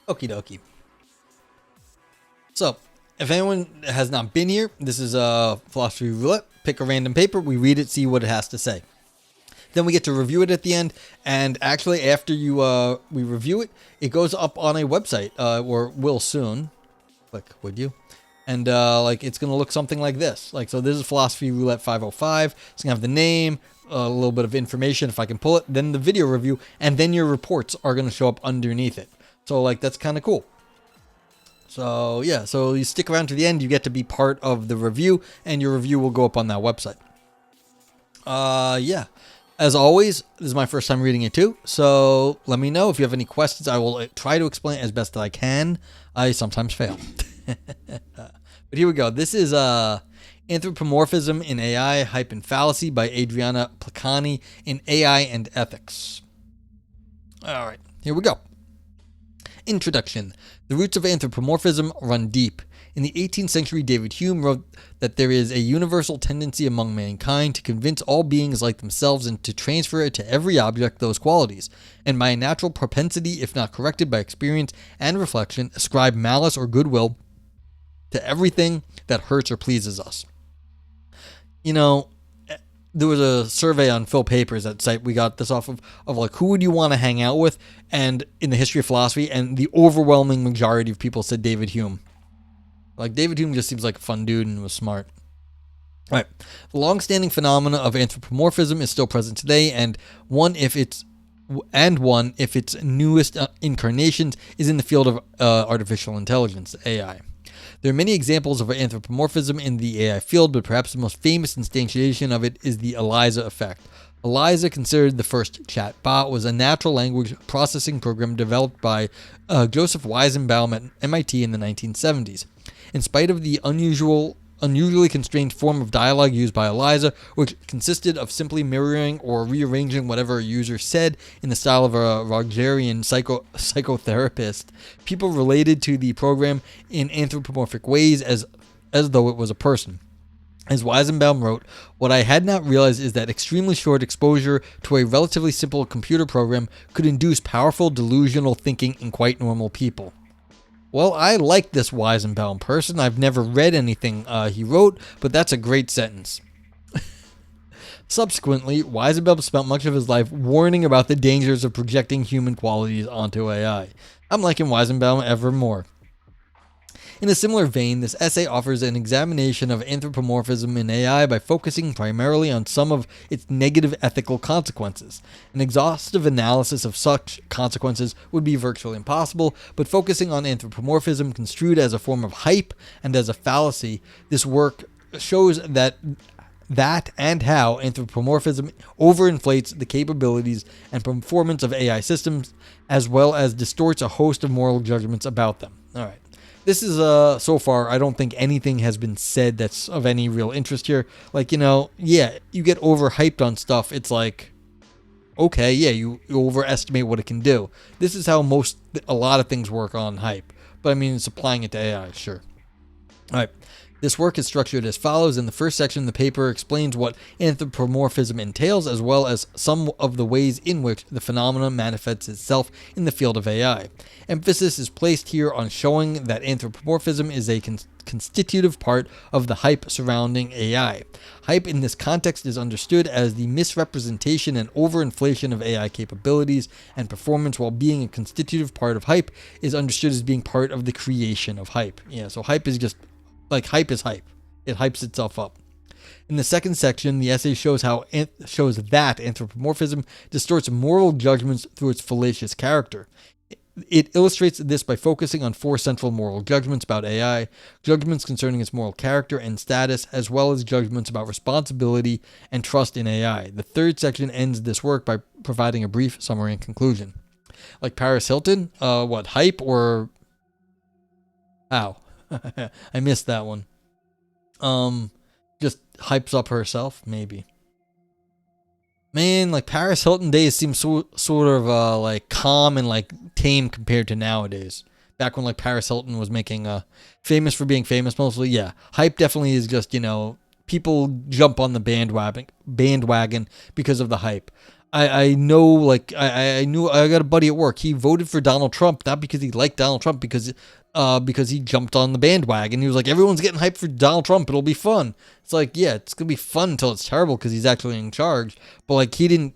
Okie dokie. So, if anyone has not been here, this is a philosophy roulette. Pick a random paper, we read it, see what it has to say. Then we get to review it at the end, and actually after we review it, it goes up on a website, or will soon. Click, would you? And it's gonna look something like this. So this is Philosophy Roulette 505. It's gonna have the name, a little bit of information if I can pull it, then the video review, and then your reports are gonna show up underneath it. So that's kind of cool. So yeah, so you stick around to the end, you get to be part of the review, and your review will go up on that website. Yeah. As always, this is my first time reading it too, so let me know if you have any questions. I will try to explain as best as I can. I sometimes fail. But here we go. This is Anthropomorphism in AI, Hype and Fallacy by Adriana Placani in AI and Ethics. All right, here we go. Introduction. The roots of anthropomorphism run deep. In the 18th century, David Hume wrote that there is a universal tendency among mankind to convince all beings like themselves and to transfer it to every object those qualities, and by a natural propensity, if not corrected by experience and reflection, ascribe malice or goodwill to everything that hurts or pleases us. You know, there was a survey on Phil Papers that site we got this off of who would you want to hang out with, and in the history of philosophy, and the overwhelming majority of people said David Hume. David Hume just seems like a fun dude and was smart. All right. The long-standing phenomena of anthropomorphism is still present today, and one if its newest incarnations is in the field of artificial intelligence, AI. There are many examples of anthropomorphism in the AI field, but perhaps the most famous instantiation of it is the ELIZA effect. ELIZA, considered the first chat bot, was a natural language processing program developed by Joseph Weizenbaum at MIT in the 1970s. In spite of the unusually constrained form of dialogue used by ELIZA, which consisted of simply mirroring or rearranging whatever a user said in the style of a Rogerian psychotherapist, people related to the program in anthropomorphic ways as though it was a person. As Weizenbaum wrote, "What I had not realized is that extremely short exposure to a relatively simple computer program could induce powerful delusional thinking in quite normal people." Well, I like this Weizenbaum person. I've never read anything he wrote, but that's a great sentence. Subsequently, Weizenbaum spent much of his life warning about the dangers of projecting human qualities onto AI. I'm liking Weizenbaum ever more. In a similar vein, this essay offers an examination of anthropomorphism in AI by focusing primarily on some of its negative ethical consequences. An exhaustive analysis of such consequences would be virtually impossible, but focusing on anthropomorphism construed as a form of hype and as a fallacy, this work shows that and how anthropomorphism overinflates the capabilities and performance of AI systems, as well as distorts a host of moral judgments about them. All right. This is, so far, I don't think anything has been said that's of any real interest here. You get overhyped on stuff. It's okay, yeah, you overestimate what it can do. This is how a lot of things work on hype. But, it's applying it to AI, sure. All right. This work is structured as follows. In the first section, the paper explains what anthropomorphism entails, as well as some of the ways in which the phenomenon manifests itself in the field of AI. Emphasis is placed here on showing that anthropomorphism is a constitutive part of the hype surrounding AI. Hype in this context is understood as the misrepresentation and overinflation of AI capabilities and performance, while being a constitutive part of hype is understood as being part of the creation of hype. Yeah, so hype is just hype is hype. It hypes itself up. In the second section, the essay shows that anthropomorphism distorts moral judgments through its fallacious character. It illustrates this by focusing on four central moral judgments about AI, judgments concerning its moral character and status, as well as judgments about responsibility and trust in AI. The third section ends this work by providing a brief summary and conclusion. Like Paris Hilton? Hype or how? I missed that one. Just hypes up herself, maybe. Man, Paris Hilton days seem sort of calm and tame compared to nowadays. Back when Paris Hilton was making famous for being famous mostly, yeah. Hype definitely is just, people jump on the bandwagon because of the hype. I know, like, I knew, I got a buddy at work. He voted for Donald Trump, not because he liked Donald Trump, because he jumped on the bandwagon. He was like, everyone's getting hyped for Donald Trump. It'll be fun. It's like, yeah, it's going to be fun until it's terrible because he's actually in charge. But, like, he didn't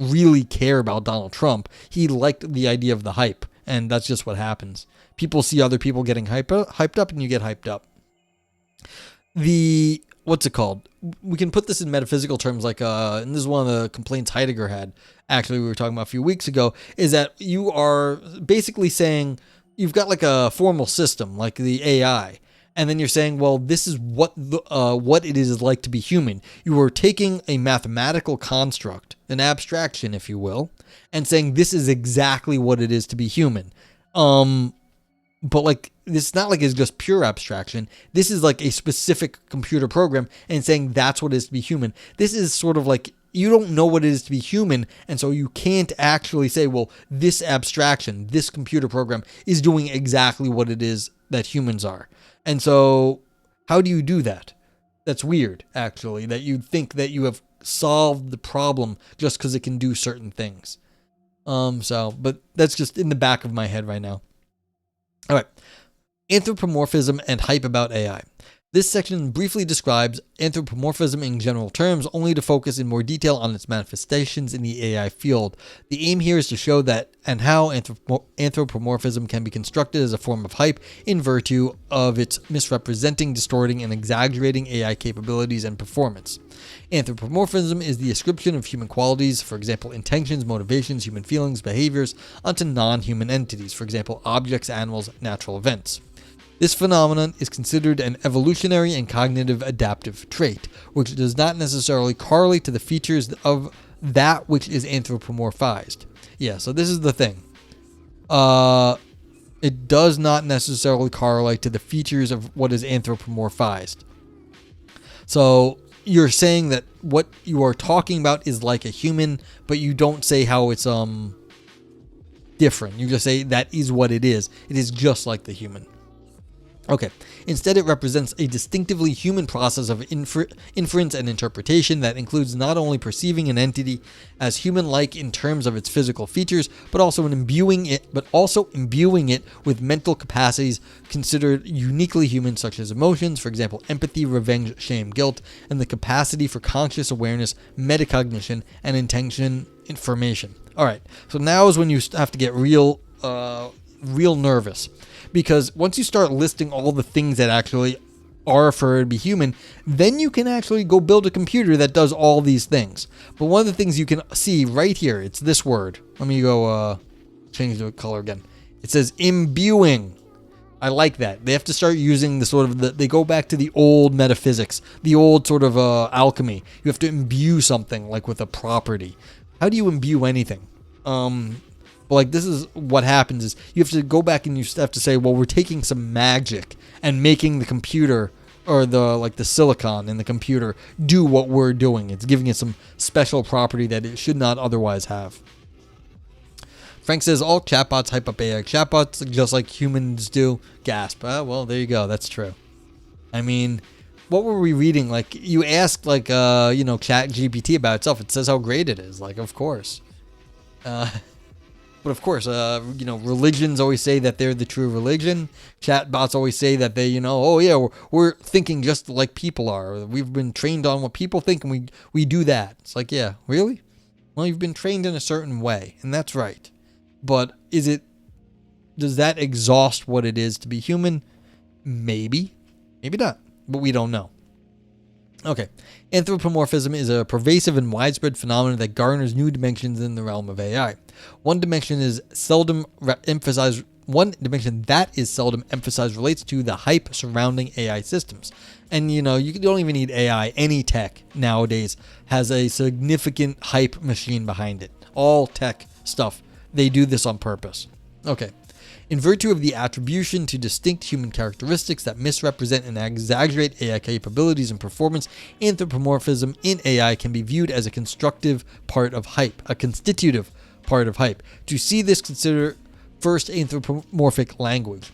really care about Donald Trump. He liked the idea of the hype. And that's just what happens. People see other people getting hyped up, and you get hyped up. What's it called? We can put this in metaphysical terms, like, and this is one of the complaints Heidegger had, actually, we were talking about a few weeks ago, is that you are basically saying you've got like a formal system, like the AI, and then you're saying, well, this is what it is like to be human. You are taking a mathematical construct, an abstraction, if you will, and saying this is exactly what it is to be human. But like, it's not like it's just pure abstraction. This is like a specific computer program and saying that's what it is to be human. This is sort of like, you don't know what it is to be human, and so you can't actually say, well, this abstraction, this computer program is doing exactly what it is that humans are. And so how do you do that? That's weird, actually, that you think that you have solved the problem just because it can do certain things. But that's just in the back of my head right now. All right. Anthropomorphism and hype about AI. This section briefly describes anthropomorphism in general terms, only to focus in more detail on its manifestations in the AI field. The aim here is to show that and how anthropomorphism can be constructed as a form of hype in virtue of its misrepresenting, distorting, and exaggerating AI capabilities and performance. Anthropomorphism is the ascription of human qualities, for example, intentions, motivations, human feelings, behaviors, onto non-human entities, for example, objects, animals, natural events. This phenomenon is considered an evolutionary and cognitive adaptive trait, which does not necessarily correlate to the features of that which is anthropomorphized. Yeah, so this is the thing. It does not necessarily correlate to the features of what is anthropomorphized. So you're saying that what you are talking about is like a human, but you don't say how it's different. You just say that is what it is. It is just like the human. Okay. Instead, it represents a distinctively human process of inference and interpretation that includes not only perceiving an entity as human-like in terms of its physical features, but also imbuing it with mental capacities considered uniquely human, such as emotions, for example, empathy, revenge, shame, guilt, and the capacity for conscious awareness, metacognition, and intention information. All right. So now is when you have to get real nervous. Because once you start listing all the things that actually are for it to be human, then you can actually go build a computer that does all these things. But one of the things you can see right here, it's this word. Let me go change the color again. It says imbuing. I like that. They have to start using the sort of, they go back to the old metaphysics, the old sort of alchemy. You have to imbue something like with a property. How do you imbue anything? Like, this is what happens is you have to go back and you have to say, well, we're taking some magic and making the computer or the silicon in the computer do what we're doing. It's giving it some special property that it should not otherwise have. Frank says all chatbots hype up AI chatbots just like humans do. Gasp. Well, there you go. That's true. I mean, what were we reading? Like, you asked Chat GPT about itself. It says how great it is. Like, of course. But of course, religions always say that they're the true religion. Chatbots always say that they, we're thinking just like people are. We've been trained on what people think, and we do that. It's like, yeah, really? Well, you've been trained in a certain way, and that's right. But does that exhaust what it is to be human? Maybe. Maybe not. But we don't know. Okay. Anthropomorphism is a pervasive and widespread phenomenon that garners new dimensions in the realm of AI. One dimension that is seldom emphasized relates to the hype surrounding AI systems. And, you don't even need AI. Any tech nowadays has a significant hype machine behind it. All tech stuff, they do this on purpose. Okay. In virtue of the attribution to distinct human characteristics that misrepresent and exaggerate AI capabilities and performance, anthropomorphism in AI can be viewed as a constitutive part of hype. To see this, consider first anthropomorphic language.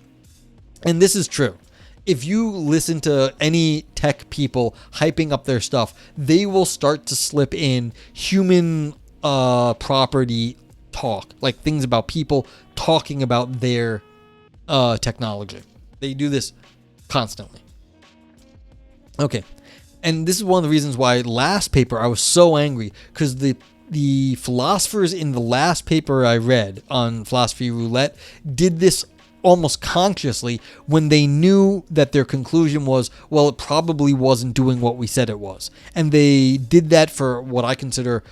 And this is true. If you listen to any tech people hyping up their stuff, they will start to slip in human property talk, like things about people talking about their technology. They do this constantly. Okay. And this is one of the reasons why last paper I was so angry, because the philosophers in the last paper I read on philosophy roulette did this almost consciously when they knew that their conclusion was, well, it probably wasn't doing what we said it was. And they did that for what I consider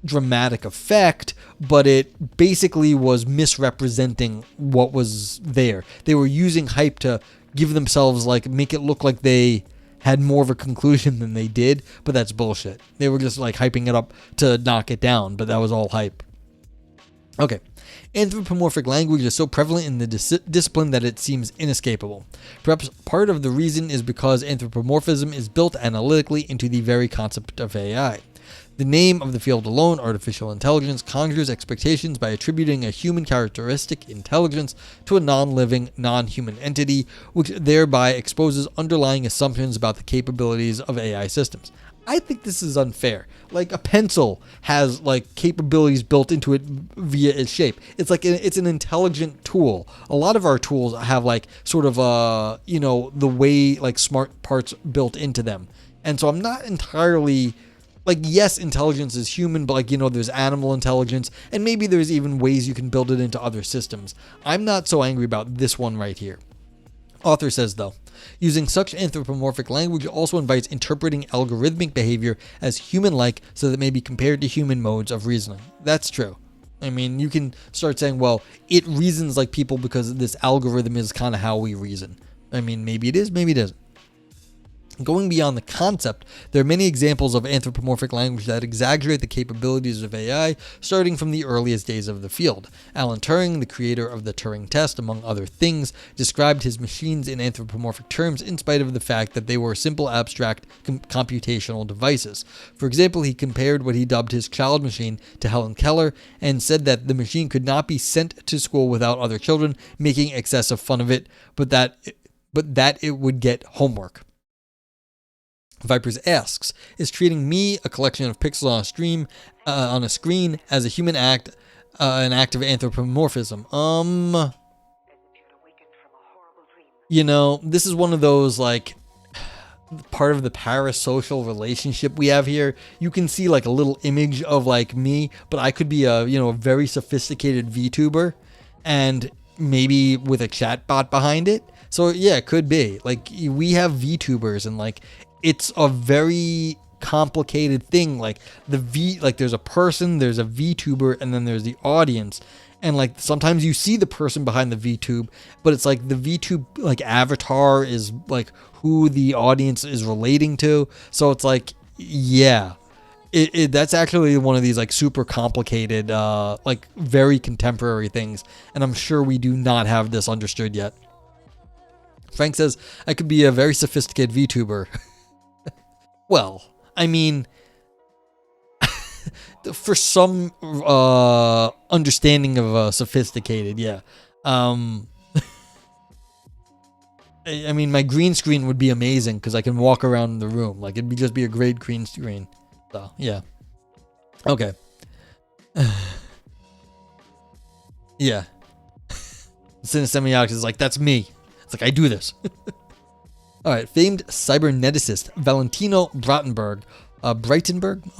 dramatic effect, but it basically was misrepresenting what was there. They were using hype to give themselves, like, make it look like they had more of a conclusion than they did, but that's bullshit. They were just like hyping it up to knock it down, but that was all hype. Okay. Anthropomorphic language is so prevalent in the discipline that it seems inescapable. Perhaps part of the reason is because anthropomorphism is built analytically into the very concept of AI. The name of the field alone, artificial intelligence, conjures expectations by attributing a human characteristic, intelligence, to a non-living, non-human entity, which thereby exposes underlying assumptions about the capabilities of AI systems. I think this is unfair. Like, a pencil has, like, capabilities built into it via its shape. It's like it's an intelligent tool. A lot of our tools have, like, sort of the way, like, smart parts built into them. And so I'm not entirely, like, yes, intelligence is human, but, like, there's animal intelligence, and maybe there's even ways you can build it into other systems. I'm not so angry about this one right here. Author says, though, using such anthropomorphic language also invites interpreting algorithmic behavior as human-like so that it may be compared to human modes of reasoning. That's true. I mean, you can start saying, well, it reasons like people because this algorithm is kind of how we reason. I mean, maybe it is, maybe it isn't. Going beyond the concept, there are many examples of anthropomorphic language that exaggerate the capabilities of AI, starting from the earliest days of the field. Alan Turing, the creator of the Turing test, among other things, described his machines in anthropomorphic terms in spite of the fact that they were simple abstract computational devices. For example, he compared what he dubbed his child machine to Helen Keller and said that the machine could not be sent to school without other children, making excessive fun of it, but that it would get homework. Vipers asks, is treating me, a collection of pixels on a screen, as a human act, an act of anthropomorphism? This is one of those, like, part of the parasocial relationship we have here. You can see, like, a little image of, like, me, but I could be a very sophisticated VTuber, and maybe with a chatbot behind it. So yeah, it could be. Like, we have VTubers, and, like, it's a very complicated thing. Like, there's a person, there's a VTuber, and then there's the audience. And, like, sometimes you see the person behind the VTube, but it's like the VTube, like, avatar is, like, who the audience is relating to. So it's like, yeah, that's actually one of these, like, super complicated, like, very contemporary things. And I'm sure we do not have this understood yet. Frank says, I could be a very sophisticated VTuber. Well, I mean, for some understanding of sophisticated, yeah. I mean, my green screen would be amazing because I can walk around the room. Like, it'd just be a great green screen. So, yeah. Okay. Yeah. Cinesemiotics is like, that's me. It's like, I do this. All right, famed cyberneticist Valentino Breitenberg,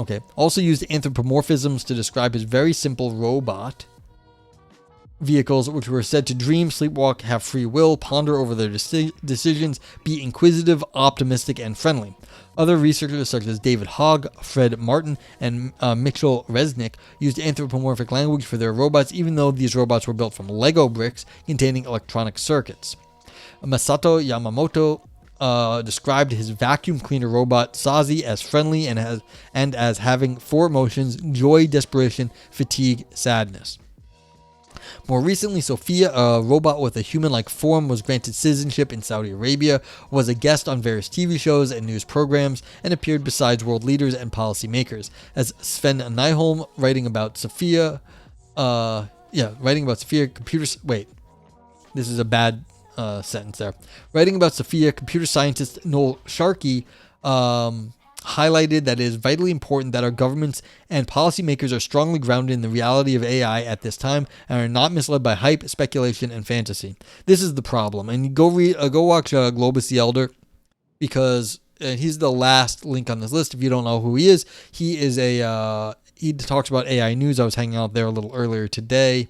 okay, also used anthropomorphisms to describe his very simple robot vehicles, which were said to dream, sleepwalk, have free will, ponder over their decisions, be inquisitive, optimistic, and friendly. Other researchers such as David Hogg, Fred Martin, and Mitchell Resnick used anthropomorphic language for their robots, even though these robots were built from Lego bricks containing electronic circuits. Masato Yamamoto described his vacuum cleaner robot Sazi as friendly and as having four emotions: joy, desperation, fatigue, sadness. More recently, Sophia, a robot with a human-like form, was granted citizenship in Saudi Arabia, was a guest on various TV shows and news programs, and appeared beside world leaders and policymakers. As Sven Nyholm, writing about Sophia, computers. Wait, this is a bad sentence there. Writing about Sophia, computer scientist Noel Sharkey highlighted that it is vitally important that our governments and policymakers are strongly grounded in the reality of AI at this time and are not misled by hype, speculation, and fantasy. This is the problem. And go watch Globus the Elder, because he's the last link on this list. If you don't know who he is he talks about AI news. I was hanging out there a little earlier today.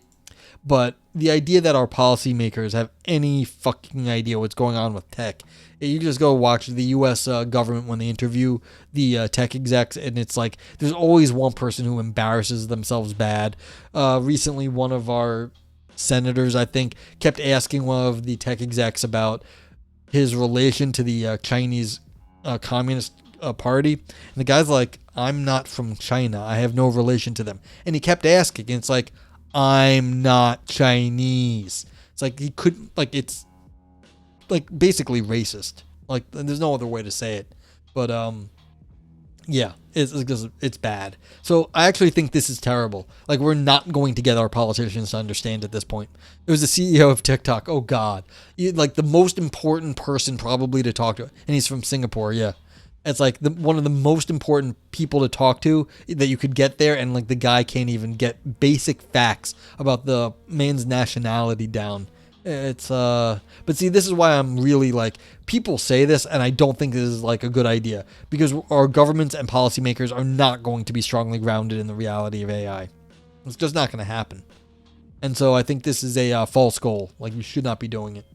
But the idea that our policymakers have any fucking idea what's going on with tech, you just go watch the U.S. Government when they interview the tech execs, and it's like there's always one person who embarrasses themselves bad. Recently, one of our senators, I think, kept asking one of the tech execs about his relation to the Chinese Communist Party. And the guy's like, I'm not from China. I have no relation to them. And he kept asking, and it's like, I'm not Chinese. It's like he couldn't, like, it's like basically racist. Like, there's no other way to say it. But yeah, it's bad. So I actually think this is terrible. Like, we're not going to get our politicians to understand at this point. It was the CEO of TikTok. Oh God, like the most important person probably to talk to, and he's from Singapore. Yeah. It's like one of the most important people to talk to that you could get there, and like the guy can't even get basic facts about the man's nationality down. It's but see, this is why I'm really like, people say this, and I don't think this is like a good idea, because our governments and policymakers are not going to be strongly grounded in the reality of AI. It's just not going to happen. And so I think this is a false goal. Like, we should not be doing it.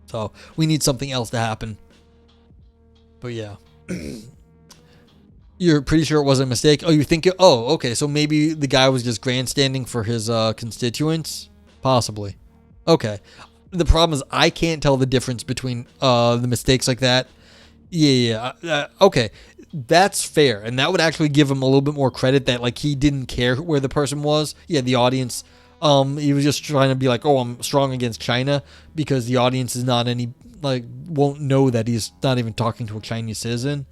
So we need something else to happen. But yeah, you're pretty sure it wasn't a mistake. Oh, you think it? Oh, okay. So maybe the guy was just grandstanding for his constituents, possibly. Okay. The problem is I can't tell the difference between the mistakes like that. Yeah. Okay, that's fair, and that would actually give him a little bit more credit that like he didn't care where the person was. Yeah, the audience. He was just trying to be like, oh, I'm strong against China, because the audience is not any, like, won't know that he's not even talking to a Chinese citizen.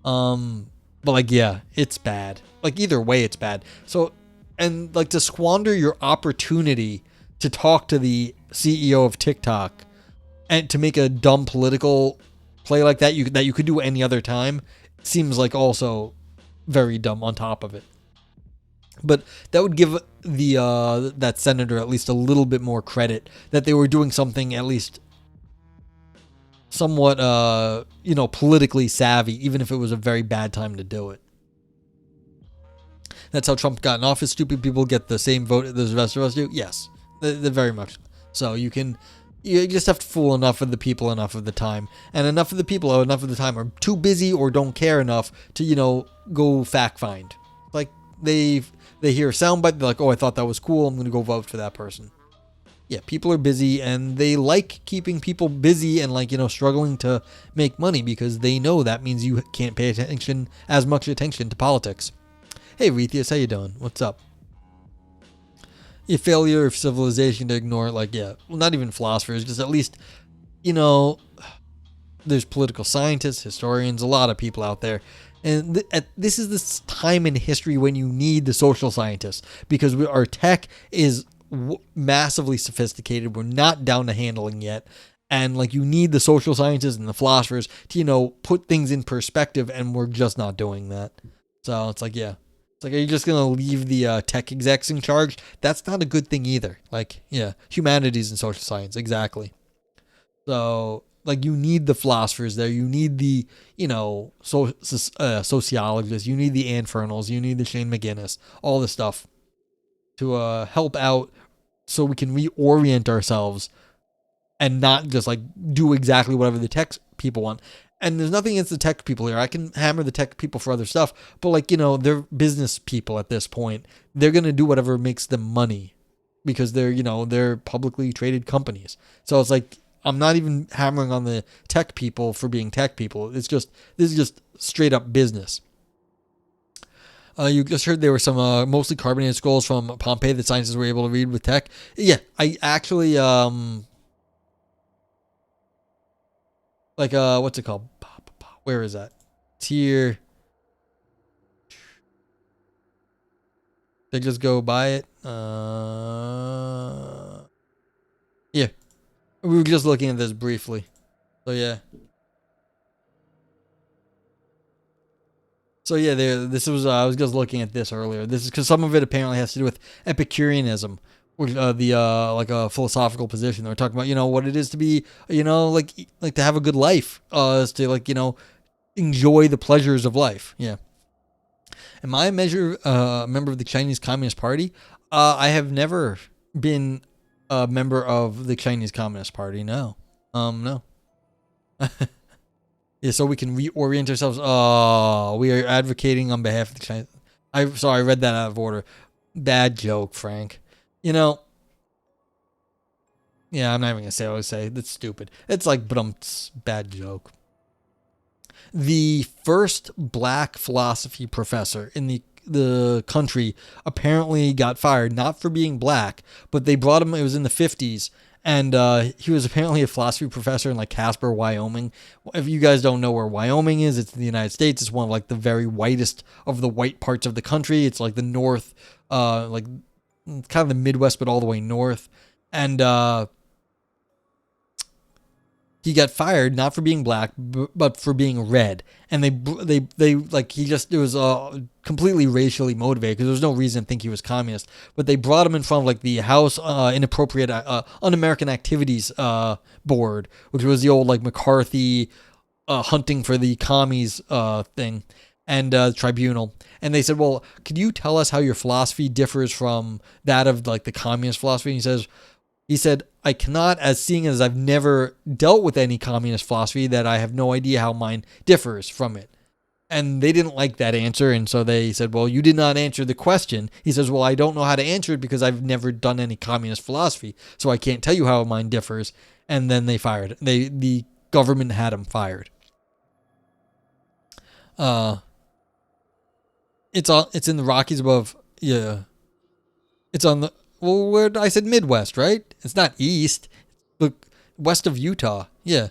But like, yeah, it's bad. Like, either way, it's bad. So, and like, to squander your opportunity to talk to the CEO of TikTok and to make a dumb political play like that, that you could do any other time, seems like also very dumb on top of it. But that would give the that senator at least a little bit more credit that they were doing something at least somewhat politically savvy, even if it was a very bad time to do it. That's how Trump got in office. Stupid people get the same vote as the rest of us do. Yes, they're very much. So you just have to fool enough of the people enough of the time, and enough of the people enough of the time are too busy or don't care enough to go fact find. Like, they hear a soundbite, they're like, oh, I thought that was cool, I'm going to go vote for that person. Yeah, people are busy, and they like keeping people busy and struggling to make money, because they know that means you can't pay as much attention to politics. Hey, Rethius, how you doing? What's up? A failure of civilization to ignore, not even philosophers, just at least, there's political scientists, historians, a lot of people out there. And this is this time in history when you need the social scientists, because our tech is massively sophisticated. We're not down to handling yet. And you need the social scientists and the philosophers to, put things in perspective, and we're just not doing that. So it's like, yeah. It's like, are you just going to leave the tech execs in charge? That's not a good thing either. Humanities and social science, exactly. So, you need the philosophers there. You need the, sociologists. You need the Infernals. You need the Shane McGinnis. All this stuff to help out so we can reorient ourselves and not just, do exactly whatever the tech people want. And there's nothing against the tech people here. I can hammer the tech people for other stuff. But, they're business people at this point. They're going to do whatever makes them money, because they're publicly traded companies. So it's like, I'm not even hammering on the tech people for being tech people. This is just straight up business. You just heard there were some mostly carbonated scrolls from Pompeii that scientists were able to read with tech. Yeah, I actually what's it called? Where is that? It's here. They just go by it. Yeah. We were just looking at this briefly. So yeah. So yeah, this was I was just looking at this earlier. This is because some of it apparently has to do with Epicureanism, which the like a philosophical position. They're talking about what it is to be like to have a good life, is to enjoy the pleasures of life. Yeah. Am I a member of the Chinese Communist Party? I have never been a member of the Chinese Communist Party. No. No. Yeah, so we can reorient ourselves. Oh, we are advocating on behalf of the Chinese. I read that out of order. Bad joke, Frank. Yeah, I'm not even gonna say what I say. That's stupid. It's like bad joke. The first black philosophy professor in the country apparently got fired, not for being black, but they brought him. It was in the 50s, and he was apparently a philosophy professor in like Casper, Wyoming. If you guys don't know where Wyoming is, it's in the United States. It's one of like the very whitest of the white parts of the country. It's like the north, like kind of the Midwest, but all the way north. And he got fired not for being black, but for being red. And they like he just it was completely racially motivated because there was no reason to think he was communist. But they brought him in front of like the House Inappropriate Un-American Activities Board, which was the old like McCarthy hunting for the commies thing, and tribunal. And they said, well, could you tell us how your philosophy differs from that of like the communist philosophy? And he said, I cannot, seeing as I've never dealt with any communist philosophy, that I have no idea how mine differs from it. And they didn't like that answer, and so they said, well, you did not answer the question. He says, well, I don't know how to answer it because I've never done any communist philosophy, so I can't tell you how mine differs. And then they fired. The government had him fired. It's in the Rockies above, yeah. It's on the, well, where I said Midwest, right? It's not east. Look, west of Utah. Yeah.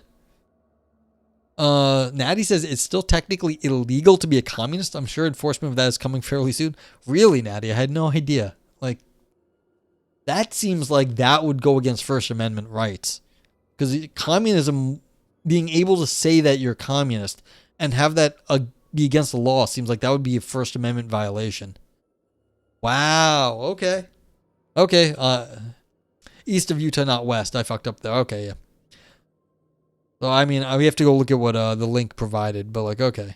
Natty says it's still technically illegal to be a communist. I'm sure enforcement of that is coming fairly soon. Really, Natty? I had no idea. Like, that seems like that would go against First Amendment rights. Because communism, being able to say that you're communist and have that be against the law seems like that would be a First Amendment violation. Wow. Okay. Okay, east of Utah, not west. I fucked up there. Okay, yeah. So, I mean, we have to go look at what the link provided, but like, okay.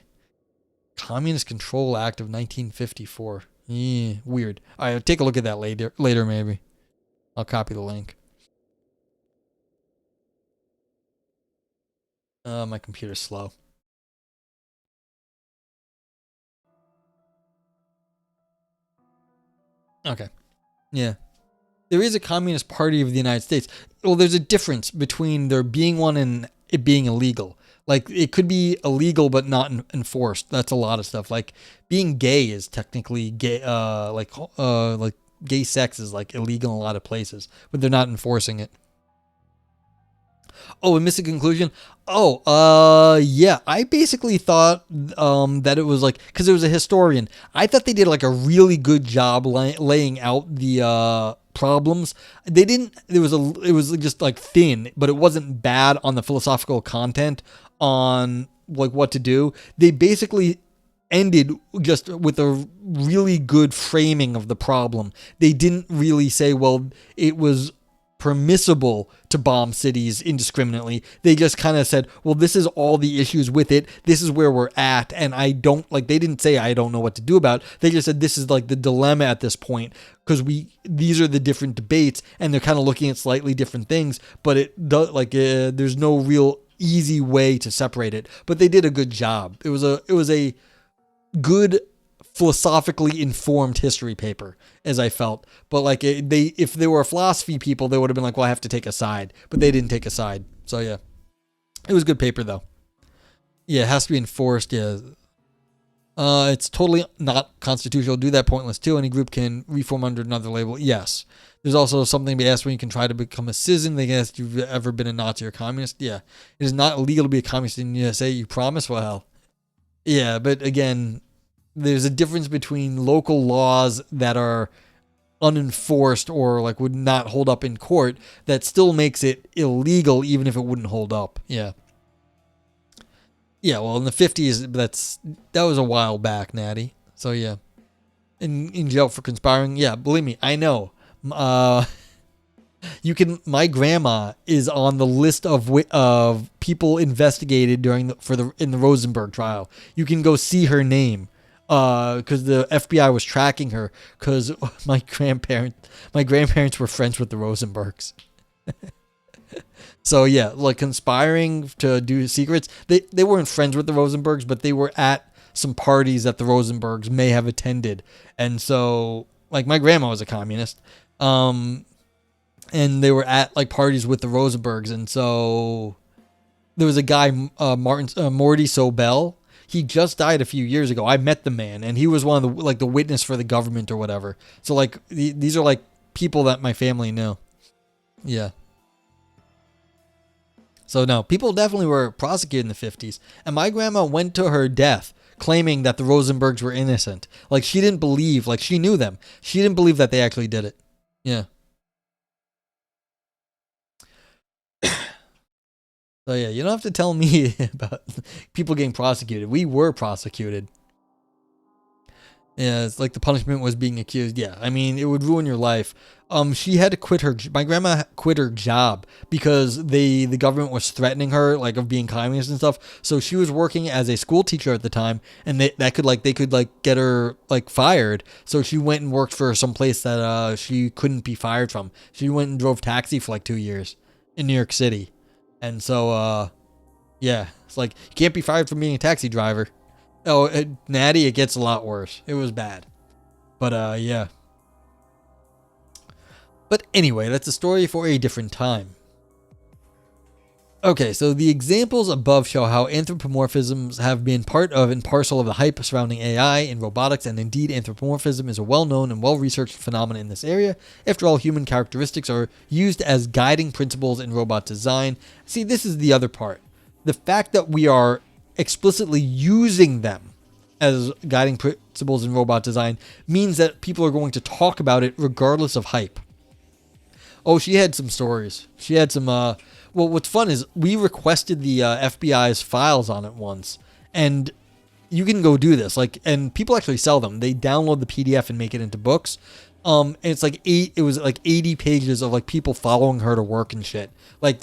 Communist Control Act of 1954. Yeah, weird. All right, take a look at that later maybe. I'll copy the link. My computer's slow. Okay. Yeah. There is a Communist Party of the United States. Well, there's a difference between there being one and it being illegal. Like, it could be illegal but not enforced. That's a lot of stuff. Like, being gay is technically gay. Like gay sex is like illegal in a lot of places, but they're not enforcing it. Oh, and missing conclusion. Oh, yeah. I basically thought that it was like, because it was a historian. I thought they did like a really good job laying out the problems. They didn't. It was just like thin, but it wasn't bad on the philosophical content on like what to do. They basically ended just with a really good framing of the problem. They didn't really say, well, it was permissible to bomb cities indiscriminately. They just kind of said, well, this is all the issues with it. This is where we're at. And I don't like, they didn't say, I don't know what to do about it. They just said, this is like the dilemma at this point because these are the different debates and they're kind of looking at slightly different things, but it does there's no real easy way to separate it, but they did a good job. It was a good philosophically informed history paper, as I felt. But like if they were philosophy people, they would have been like, well, I have to take a side, but they didn't take a side. So yeah, it was good paper though. Yeah, it has to be enforced. Yeah. It's totally not constitutional. Do that pointless too. Any group can reform under another label. Yes. There's also something to be asked when you can try to become a citizen. They ask if you've ever been a Nazi or communist. Yeah. It is not illegal to be a communist in the USA. You promise? Well, yeah, but again, there's a difference between local laws that are unenforced or like would not hold up in court that still makes it illegal even if it wouldn't hold up. Yeah. Yeah, well, in the 50s, that was a while back, Natty. So yeah, in jail for conspiring. Yeah, believe me, I know. Uh, My grandma is on the list of people investigated in the Rosenberg trial. You can go see her name, because the FBI was tracking her because my grandparents were friends with the Rosenbergs. So yeah, like conspiring to do secrets. They weren't friends with the Rosenbergs, but they were at some parties that the Rosenbergs may have attended. And so like my grandma was a communist. And they were at like parties with the Rosenbergs, and so there was a guy, Morty Sobel. He just died a few years ago. I met the man, and he was one of the witness for the government or whatever. So like these are like people that my family knew. Yeah. So no, people definitely were prosecuted in the 50s, and my grandma went to her death claiming that the Rosenbergs were innocent. Like she didn't believe, like she knew them. She didn't believe that they actually did it. Yeah. So yeah, you don't have to tell me about people getting prosecuted. We were prosecuted. Yeah, it's like the punishment was being accused. Yeah, I mean, it would ruin your life. She had to quit my grandma quit her job because the government was threatening her, like, of being communist and stuff. So she was working as a school teacher at the time, and they could get her like fired. So she went and worked for some place that she couldn't be fired from. She went and drove taxi for like 2 years in New York City. And so, yeah, it's like, you can't be fired from being a taxi driver. Oh, Natty, it gets a lot worse. It was bad. But, yeah. But anyway, that's a story for a different time. Okay, so the examples above show how anthropomorphisms have been part of and parcel of the hype surrounding AI and robotics, and indeed anthropomorphism is a well-known and well-researched phenomenon in this area. After all, human characteristics are used as guiding principles in robot design. See, this is the other part. The fact that we are explicitly using them as guiding principles in robot design means that people are going to talk about it regardless of hype. Oh, she had some stories. She had some, well, what's fun is we requested the FBI's files on it once, and you can go do this. Like, and people actually sell them. They download the PDF and make it into books. And it's like it was like 80 pages of like people following her to work and shit. Like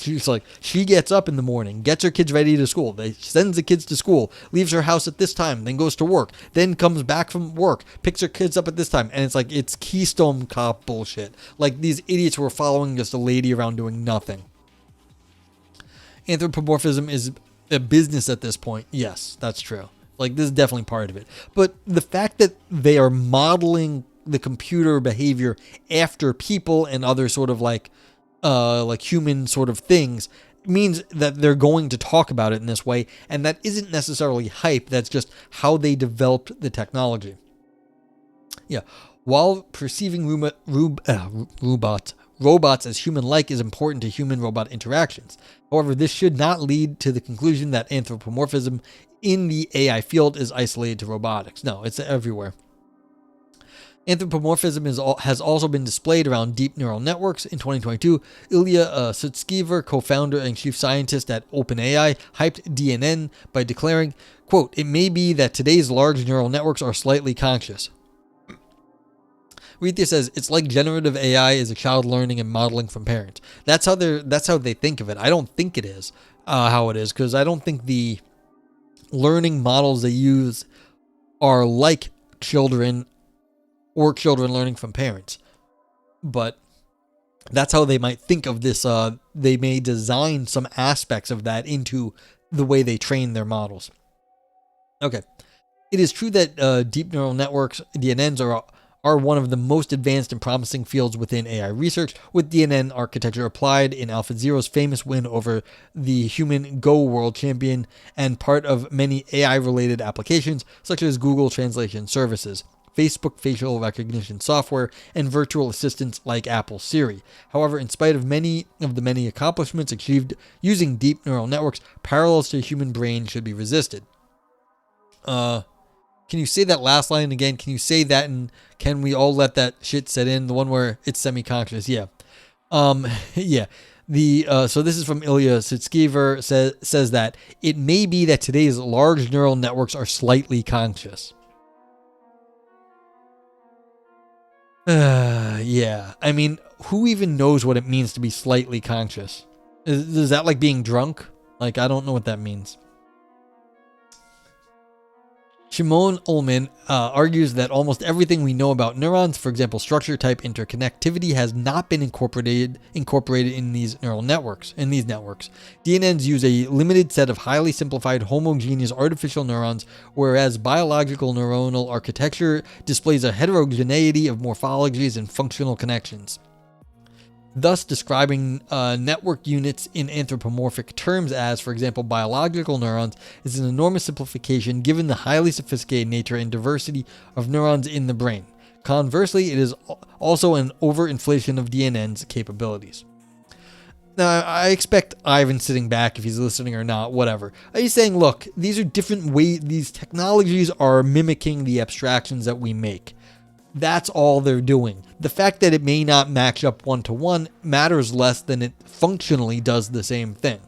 she gets up in the morning, gets her kids ready to school. They sends the kids to school, leaves her house at this time, then goes to work, then comes back from work, picks her kids up at this time. And it's Keystone Cop bullshit. Like, these idiots were following just a lady around doing nothing. Anthropomorphism is a business at this point. Yes, that's true. Like, this is definitely part of it. But the fact that they are modeling the computer behavior after people and other sort of like human sort of things means that they're going to talk about it in this way, and that isn't necessarily hype. That's just how they developed the technology. Yeah, while perceiving robots as human-like is important to human-robot interactions. However, this should not lead to the conclusion that anthropomorphism in the AI field is isolated to robotics. No, it's everywhere. Anthropomorphism has also been displayed around deep neural networks. In 2022, Ilya Sutskever, co-founder and chief scientist at OpenAI, hyped DNN by declaring, quote, "It may be that today's large neural networks are slightly conscious." Rethia says, "It's like generative AI is a child learning and modeling from parents." That's how they think of it. I don't think it is how it is, because I don't think the learning models they use are like children or children learning from parents. But that's how they might think of this. They may design some aspects of that into the way they train their models. Okay. It is true that deep neural networks, DNNs, are one of the most advanced and promising fields within AI research, with DNN architecture applied in AlphaZero's famous win over the human Go world champion and part of many AI-related applications, such as Google Translation Services, Facebook facial recognition software, and virtual assistants like Apple Siri. However, in spite of the many accomplishments achieved using deep neural networks, parallels to the human brain should be resisted. Can you say that last line again? Can you say that, and can we all let that shit set in? The one where it's semi-conscious. Yeah. Yeah. So this is from Ilya Sutskever, says that it may be that today's large neural networks are slightly conscious. Yeah. I mean, who even knows what it means to be slightly conscious? Is that like being drunk? Like, I don't know what that means. Shimon Ullman argues that almost everything we know about neurons, for example, structure, type, interconnectivity, has not been incorporated in these neural networks. DNNs use a limited set of highly simplified, homogeneous artificial neurons, whereas biological neuronal architecture displays a heterogeneity of morphologies and functional connections, thus describing network units in anthropomorphic terms as, for example, biological neurons is an enormous simplification given the highly sophisticated nature and diversity of neurons in the brain. Conversely, it is also an overinflation of DNN's capabilities. Now, I expect Ivan sitting back, if he's listening or not, whatever. He's saying, look, these are different ways, these technologies are mimicking the abstractions that we make. That's all they're doing. The fact that it may not match up one-to-one matters less than it functionally does the same thing.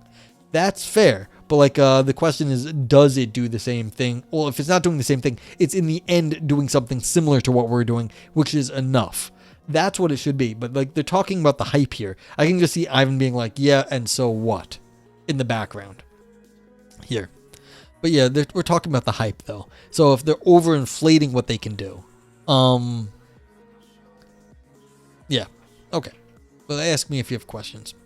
That's fair. But like the question is, does it do the same thing? Well, if it's not doing the same thing, it's in the end doing something similar to what we're doing, which is enough. That's what it should be. But like they're talking about the hype here. I can just see Ivan being like, yeah, and so what? In the background. Here. But yeah, we're talking about the hype though. So if they're overinflating what they can do. Yeah. Okay. Well, ask me if you have questions.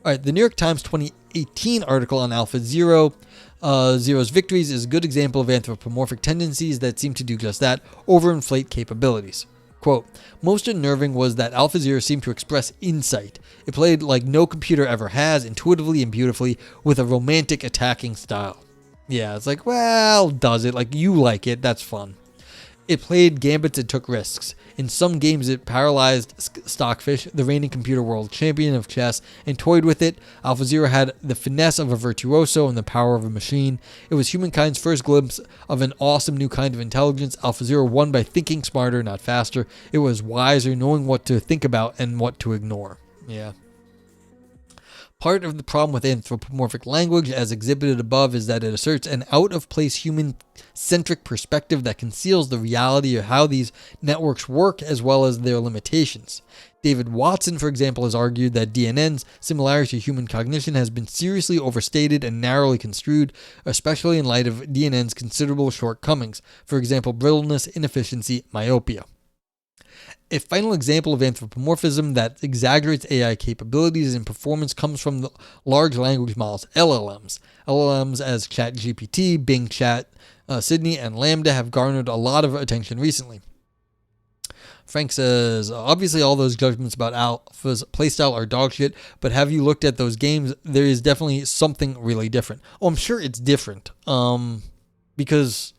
All right. The New York Times 2018 article on AlphaZero, Zero's victories, is a good example of anthropomorphic tendencies that seem to do just that, overinflate capabilities. Quote, most unnerving was that AlphaZero seemed to express insight. It played like no computer ever has, intuitively and beautifully, with a romantic attacking style. Yeah, it's like, well, does it? Like, you like it. That's fun. It played gambits and took risks. In some games, it paralyzed Stockfish, the reigning computer world champion of chess, and toyed with it. AlphaZero had the finesse of a virtuoso and the power of a machine. It was humankind's first glimpse of an awesome new kind of intelligence. AlphaZero won by thinking smarter, not faster. It was wiser, knowing what to think about and what to ignore. Yeah. Part of the problem with anthropomorphic language, as exhibited above, is that it asserts an out-of-place human-centric perspective that conceals the reality of how these networks work as well as their limitations. David Watson, for example, has argued that DNN's similarity to human cognition has been seriously overstated and narrowly construed, especially in light of DNN's considerable shortcomings, for example, brittleness, inefficiency, myopia. A final example of anthropomorphism that exaggerates AI capabilities and performance comes from the large language models, LLMs. LLMs as ChatGPT, Bing Chat, Sydney, and Lambda have garnered a lot of attention recently. Frank says, obviously all those judgments about Alpha's playstyle are dog shit, but have you looked at those games? There is definitely something really different. Oh, I'm sure it's different. Because...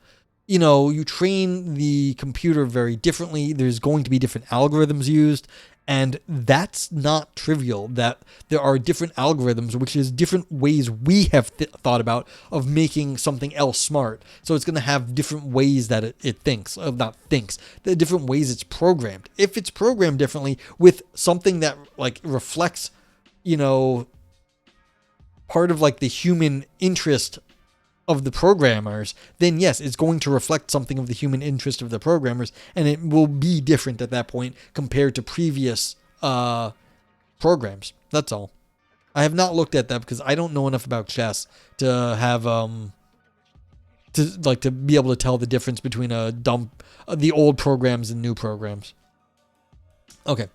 you know, you train the computer very differently. There's going to be different algorithms used, and that's not trivial. That there are different algorithms, which is different ways we have thought about of making something else smart. So it's going to have different ways that it thinks, the different ways it's programmed. If it's programmed differently with something that like reflects, you know, part of like the human interest of the programmers, then yes, it's going to reflect something of the human interest of the programmers, and it will be different at that point compared to previous programs. That's all. I have not looked at that because I don't know enough about chess to have to be able to tell the difference between the old programs and new programs. Okay.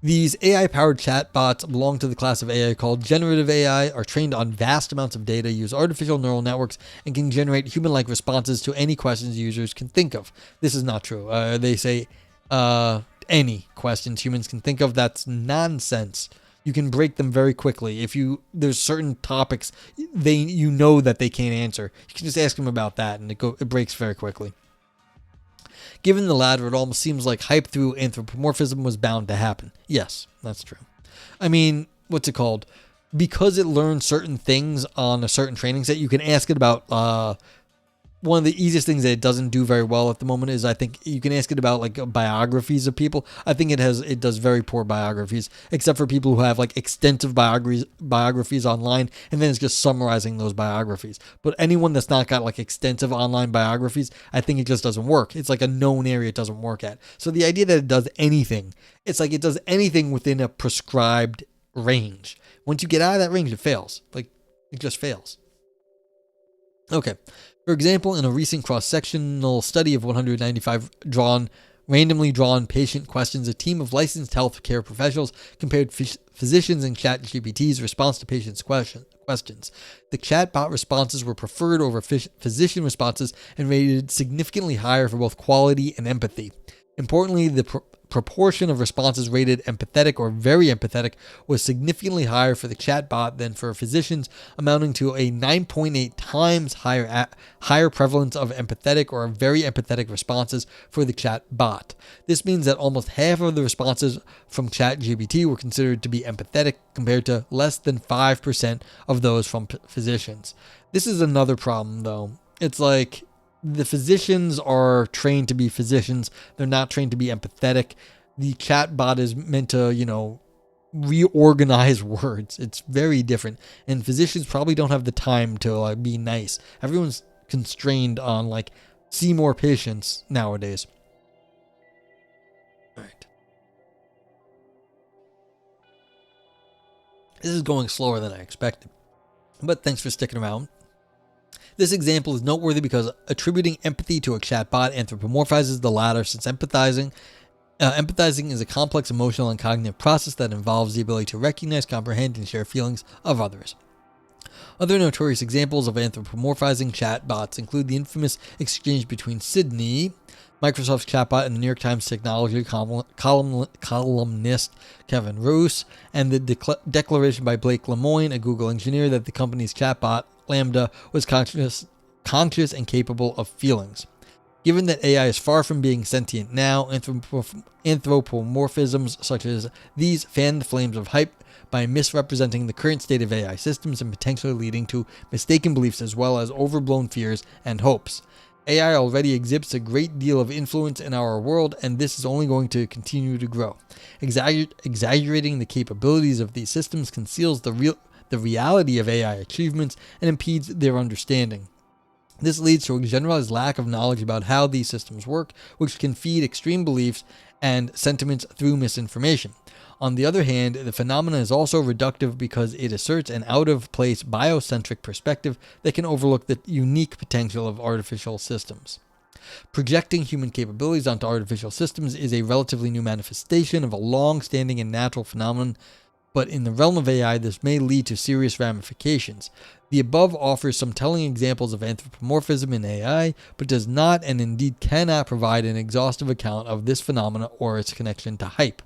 These AI-powered chatbots belong to the class of AI called generative AI, are trained on vast amounts of data, use artificial neural networks, and can generate human-like responses to any questions users can think of. This is not true. They say any questions humans can think of. That's nonsense. You can break them very quickly. There's certain topics you know that they can't answer. You can just ask them about that, and it breaks very quickly. Given the latter, it almost seems like hype through anthropomorphism was bound to happen. Yes, that's true. I mean, what's it called? Because it learns certain things on a certain training set, you can ask it about, one of the easiest things that it doesn't do very well at the moment is, I think you can ask it about like biographies of people. I think it does very poor biographies, except for people who have like extensive biographies online, and then it's just summarizing those biographies. But anyone that's not got like extensive online biographies, I think it just doesn't work. It's like a known area it doesn't work at. So the idea that it does anything, it's like it does anything within a prescribed range. Once you get out of that range, it fails. Like, it just fails. Okay. For example, in a recent cross-sectional study of 195 randomly drawn patient questions, a team of licensed healthcare professionals compared physicians and ChatGPT's response to patients' questions. The chatbot responses were preferred over physician responses and rated significantly higher for both quality and empathy. Importantly, the proportion of responses rated empathetic or very empathetic was significantly higher for the chatbot than for physicians, amounting to a 9.8 times higher prevalence of empathetic or very empathetic responses for the chatbot. This means that almost half of the responses from ChatGPT were considered to be empathetic, compared to less than 5% of those from physicians. This is another problem, though. It's like, the physicians are trained to be physicians. They're not trained to be empathetic. The chatbot is meant to, reorganize words. It's very different. And physicians probably don't have the time to be nice. Everyone's constrained on see more patients nowadays. All right. This is going slower than I expected. But thanks for sticking around. This example is noteworthy because attributing empathy to a chatbot anthropomorphizes the latter, since empathizing is a complex emotional and cognitive process that involves the ability to recognize, comprehend, and share feelings of others. Other notorious examples of anthropomorphizing chatbots include the infamous exchange between Sydney, Microsoft's chatbot, and the New York Times technology columnist Kevin Roose, and the declaration by Blake Lemoine, a Google engineer, that the company's chatbot Lambda was conscious and capable of feelings. Given that AI is far from being sentient now, anthropomorphisms such as these fan the flames of hype by misrepresenting the current state of AI systems and potentially leading to mistaken beliefs as well as overblown fears and hopes. AI already exhibits a great deal of influence in our world, and this is only going to continue to grow. Exaggerating the capabilities of these systems conceals the reality of AI achievements and impedes their understanding. This leads to a generalized lack of knowledge about how these systems work, which can feed extreme beliefs and sentiments through misinformation. On the other hand, the phenomenon is also reductive because it asserts an out-of-place biocentric perspective that can overlook the unique potential of artificial systems. Projecting human capabilities onto artificial systems is a relatively new manifestation of a long-standing and natural phenomenon, but in the realm of AI, this may lead to serious ramifications. The above offers some telling examples of anthropomorphism in AI, but does not and indeed cannot provide an exhaustive account of this phenomena or its connection to hype.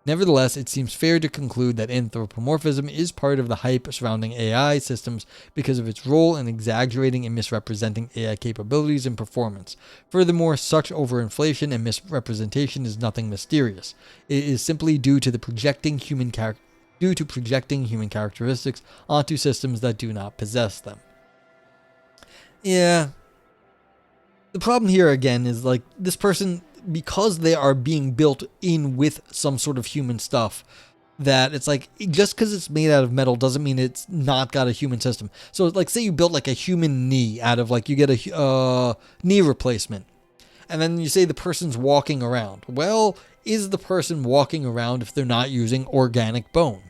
Nevertheless, it seems fair to conclude that anthropomorphism is part of the hype surrounding AI systems because of its role in exaggerating and misrepresenting AI capabilities and performance. Furthermore, such overinflation and misrepresentation is nothing mysterious. It is simply due to projecting human characteristics onto systems that do not possess them. Yeah. The problem here again is this person, because they are being built in with some sort of human stuff, that it's just because it's made out of metal doesn't mean it's not got a human system. So say you built a human knee out of you get a knee replacement, and then you say the person's walking around. Well, is the person walking around if they're not using organic bone?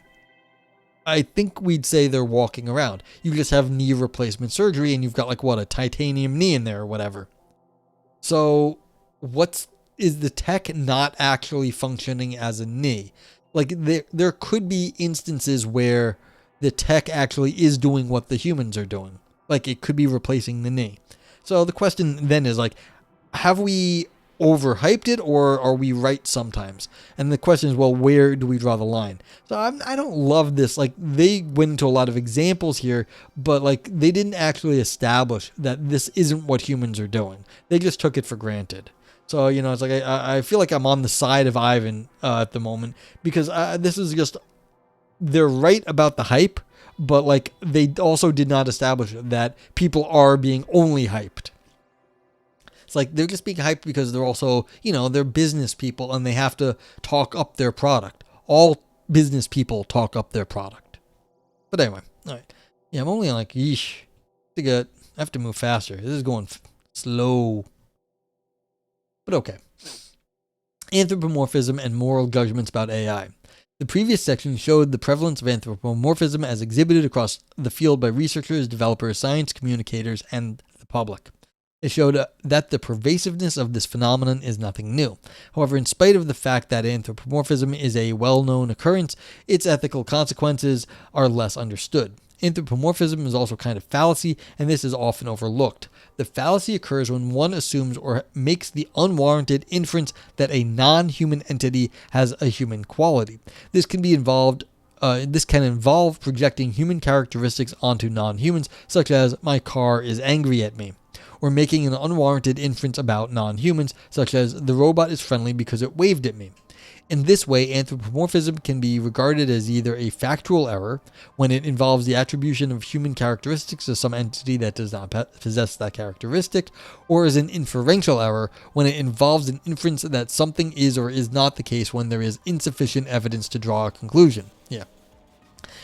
I think we'd say they're walking around. You just have knee replacement surgery and you've got a titanium knee in there or whatever. So is the tech not actually functioning as a knee? There could be instances where the tech actually is doing what the humans are doing. It could be replacing the knee. So the question then is have we overhyped it, or are we right sometimes? And the question is, well, where do we draw the line? So I don't love this. They went into a lot of examples here, but they didn't actually establish that this isn't what humans are doing. They just took it for granted. So, it's I feel like I'm on the side of Ivan at the moment, because this is just, they're right about the hype, but they also did not establish that people are being only hyped. It's like they're just being hyped because they're also, they're business people and they have to talk up their product. All business people talk up their product. But anyway, all right. Yeah, I'm only like, yeesh. I have to move faster. This is going slow. But okay. Anthropomorphism and moral judgments about AI. The previous section showed the prevalence of anthropomorphism as exhibited across the field by researchers, developers, science communicators, and the public. It showed that the pervasiveness of this phenomenon is nothing new. However, in spite of the fact that anthropomorphism is a well-known occurrence, its ethical consequences are less understood. Anthropomorphism is also kind of fallacy, and this is often overlooked. The fallacy occurs when one assumes or makes the unwarranted inference that a non-human entity has a human quality. This can involve projecting human characteristics onto non-humans, such as "my car is angry at me," or making an unwarranted inference about non-humans, such as "the robot is friendly because it waved at me." In this way, anthropomorphism can be regarded as either a factual error, when it involves the attribution of human characteristics to some entity that does not possess that characteristic, or as an inferential error, when it involves an inference that something is or is not the case when there is insufficient evidence to draw a conclusion. Yeah.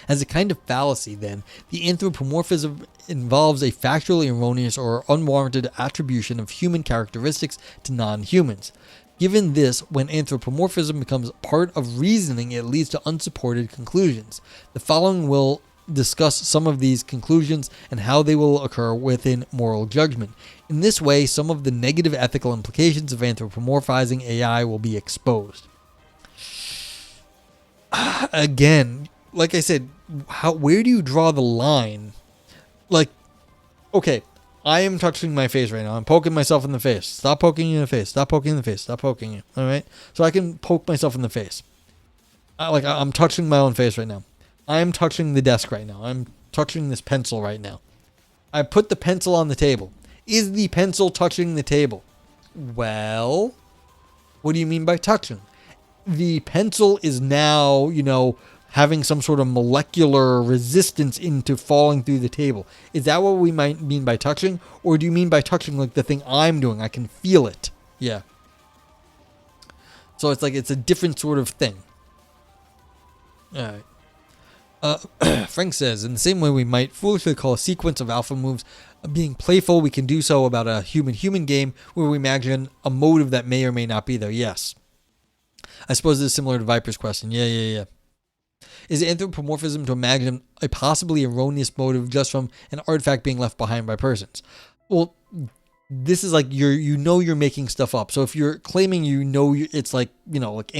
As a kind of fallacy, then, the anthropomorphism involves a factually erroneous or unwarranted attribution of human characteristics to non-humans. Given this, when anthropomorphism becomes part of reasoning, it leads to unsupported conclusions. The following will discuss some of these conclusions and how they will occur within moral judgment. In this way, some of the negative ethical implications of anthropomorphizing AI will be exposed. Again, like I said, where do you draw the line? Like, okay, I am touching my face right now. I'm poking myself in the face. Stop poking you in the face. Stop poking in the face. Stop poking you. All right? So I can poke myself in the face. I'm touching my own face right now. I'm touching the desk right now. I'm touching this pencil right now. I put the pencil on the table. Is the pencil touching the table? Well, what do you mean by touching? The pencil is now, having some sort of molecular resistance into falling through the table. Is that what we might mean by touching? Or do you mean by touching like the thing I'm doing? I can feel it. Yeah. So it's like it's a different sort of thing. All right. Frank says, in the same way we might foolishly call a sequence of alpha moves being playful, we can do so about a human-human game where we imagine a motive that may or may not be there. Yes. I suppose this is similar to Viper's question. Yeah. Is anthropomorphism to imagine a possibly erroneous motive just from an artifact being left behind by persons? Well, this is like you're making stuff up. So if you're claiming it's like, like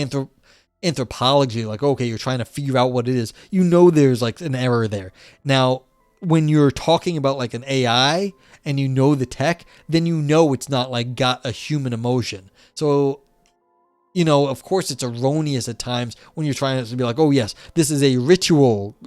anthropology, like, okay, you're trying to figure out what it is, there's like an error there. Now, when you're talking about like an AI and the tech, then it's not like got a human emotion. So, of course it's erroneous at times when you're trying to be like, oh yes, this is a ritual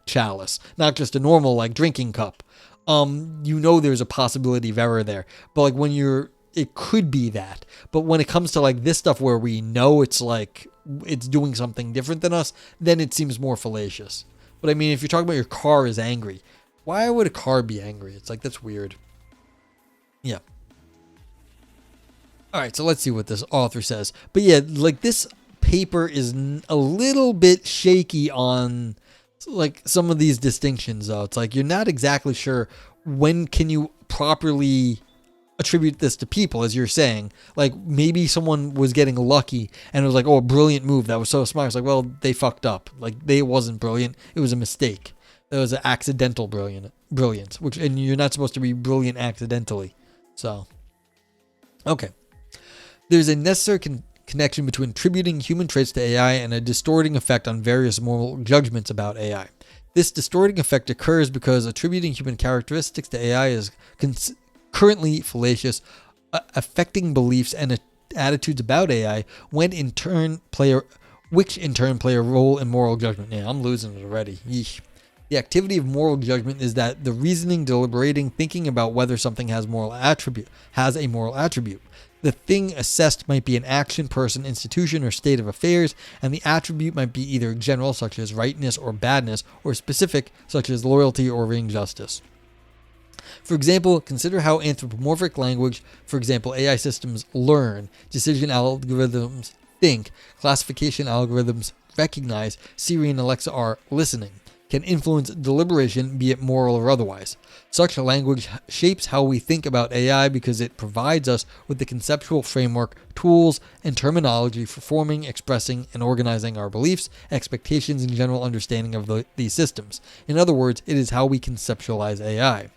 chalice, not just a normal like drinking cup. There's a possibility of error there. But like it could be that. But when it comes to like this stuff where we know it's like it's doing something different than us, then it seems more fallacious. But I mean, if you're talking about your car is angry, why would a car be angry? It's like, that's weird. Yeah. All right, so let's see what this author says. But yeah, like this paper is a little bit shaky on like some of these distinctions, though. It's like you're not exactly sure when can you properly attribute this to people, as you're saying. Like maybe someone was getting lucky and it was like, oh, a brilliant move. That was so smart. It's like, well, they fucked up. Like it wasn't brilliant. It was a mistake. It was an accidental brilliance, and you're not supposed to be brilliant accidentally. So, okay. There's a necessary connection between attributing human traits to AI and a distorting effect on various moral judgments about AI. This distorting effect occurs because attributing human characteristics to AI is currently fallacious, affecting beliefs and attitudes about AI, which in turn play a role in moral judgment. Yeah, I'm losing it already. Yeesh. The activity of moral judgment is that the reasoning, deliberating, thinking about whether something has a moral attribute. The thing assessed might be an action, person, institution, or state of affairs, and the attribute might be either general, such as rightness or badness, or specific, such as loyalty or injustice. For example, consider how anthropomorphic language, for example, AI systems learn, decision algorithms think, classification algorithms recognize, Siri and Alexa are listening, can influence deliberation, be it moral or otherwise. Such language shapes how we think about AI because it provides us with the conceptual framework, tools, and terminology for forming, expressing, and organizing our beliefs, expectations, and general understanding of these systems. In other words, it is how we conceptualize AI.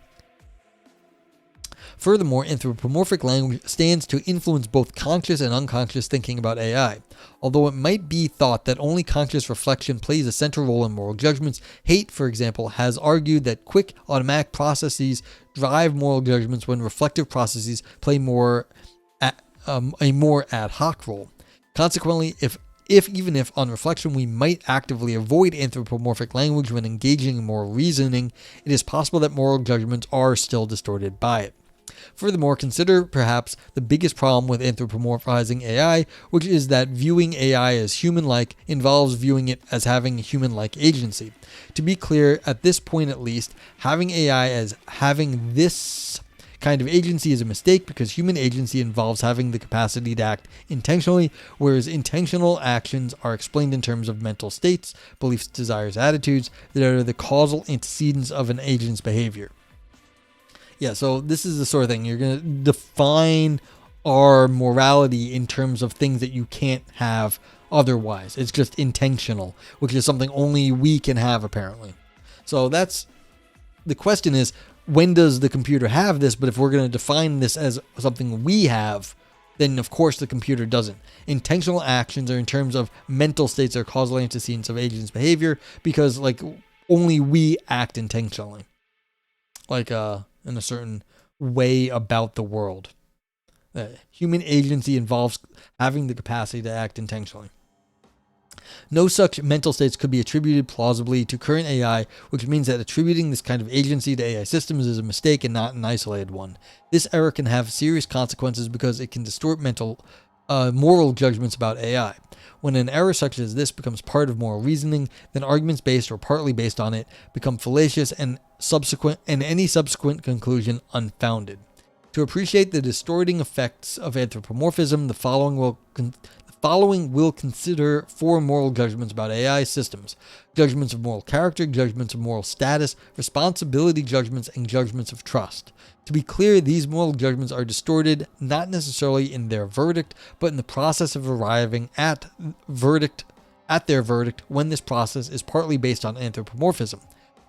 Furthermore, anthropomorphic language stands to influence both conscious and unconscious thinking about AI. Although it might be thought that only conscious reflection plays a central role in moral judgments, Haidt, for example, has argued that quick, automatic processes drive moral judgments when reflective processes play a more ad hoc role. Consequently, even if on reflection we might actively avoid anthropomorphic language when engaging in moral reasoning, it is possible that moral judgments are still distorted by it. Furthermore, consider perhaps the biggest problem with anthropomorphizing AI, which is that viewing AI as human-like involves viewing it as having human-like agency. To be clear, at this point at least, having AI as having this kind of agency is a mistake because human agency involves having the capacity to act intentionally, whereas intentional actions are explained in terms of mental states, beliefs, desires, attitudes that are the causal antecedents of an agent's behavior. Yeah, so this is the sort of thing. You're going to define our morality in terms of things that you can't have otherwise. It's just intentional, which is something only we can have, apparently. So that's the question is, when does the computer have this? But if we're going to define this as something we have, then of course the computer doesn't. Intentional actions are in terms of mental states or causal antecedents of agents' behavior because only we act intentionally. In a certain way about the world. Human agency involves having the capacity to act intentionally. No such mental states could be attributed plausibly to current AI, which means that attributing this kind of agency to AI systems is a mistake and not an isolated one. This error can have serious consequences because it can distort moral judgments about AI. When an error such as this becomes part of moral reasoning, then arguments based or partly based on it become fallacious and any subsequent conclusion unfounded. To appreciate the distorting effects of anthropomorphism, the following will consider 4 moral judgments about AI systems: judgments of moral character, judgments of moral status, responsibility judgments, and judgments of trust. To be clear, these moral judgments are distorted not necessarily in their verdict, but in the process of arriving at their verdict when this process is partly based on anthropomorphism.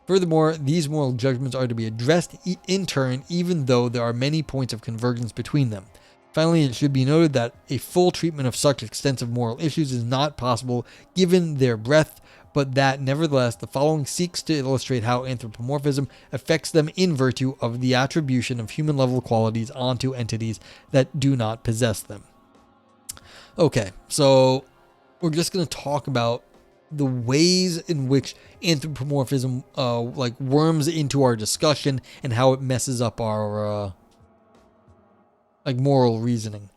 Furthermore, these moral judgments are to be addressed in turn, even though there are many points of convergence between them. Finally, it should be noted that a full treatment of such extensive moral issues is not possible given their breadth, but that nevertheless the following seeks to illustrate how anthropomorphism affects them in virtue of the attribution of human-level qualities onto entities that do not possess them. Okay, so we're just going to talk about the ways in which anthropomorphism worms into our discussion and how it messes up our moral reasoning.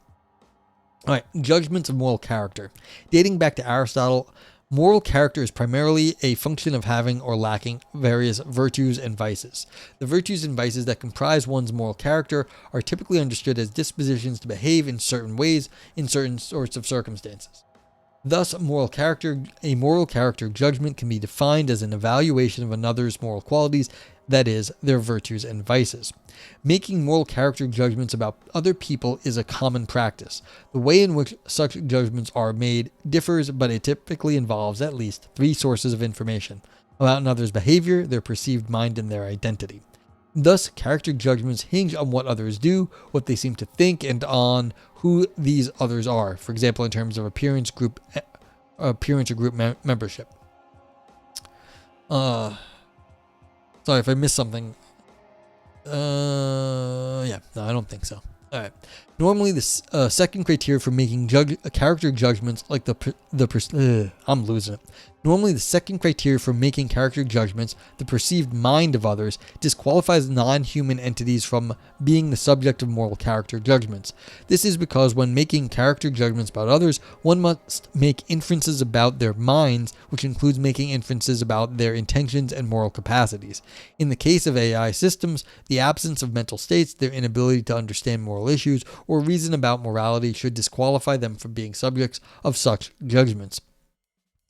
All right, judgments of moral character. Dating back to Aristotle, moral character is primarily a function of having or lacking various virtues and vices. The virtues and vices that comprise one's moral character are typically understood as dispositions to behave in certain ways in certain sorts of circumstances. Thus, a moral character judgment can be defined as an evaluation of another's moral qualities, that is, their virtues and vices. Making moral character judgments about other people is a common practice. The way in which such judgments are made differs, but it typically involves at least 3 sources of information about another's behavior, their perceived mind, and their identity. Thus, character judgments hinge on what others do, what they seem to think, and on who these others are, for example, in terms of appearance or group membership. Sorry if I missed something. I don't think so. All right. Normally, the second criteria for making character judgments, I'm losing it. Normally, the second criteria for making character judgments, the perceived mind of others, disqualifies non-human entities from being the subject of moral character judgments. This is because when making character judgments about others, one must make inferences about their minds, which includes making inferences about their intentions and moral capacities. In the case of AI systems, the absence of mental states, their inability to understand moral issues, or reason about morality should disqualify them from being subjects of such judgments.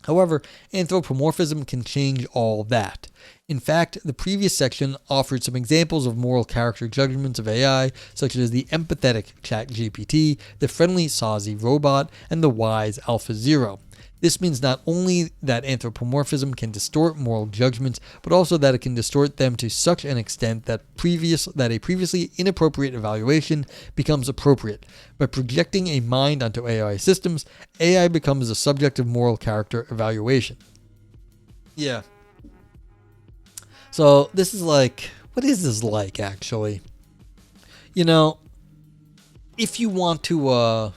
However, anthropomorphism can change all that. In fact, the previous section offered some examples of moral character judgments of AI, such as the empathetic ChatGPT, the friendly Sazi robot, and the wise AlphaZero. This means not only that anthropomorphism can distort moral judgments, but also that it can distort them to such an extent that a previously inappropriate evaluation becomes appropriate. By projecting a mind onto AI systems, AI becomes the subject of moral character evaluation. Yeah. So this is like, what is this like actually? You know, if you want to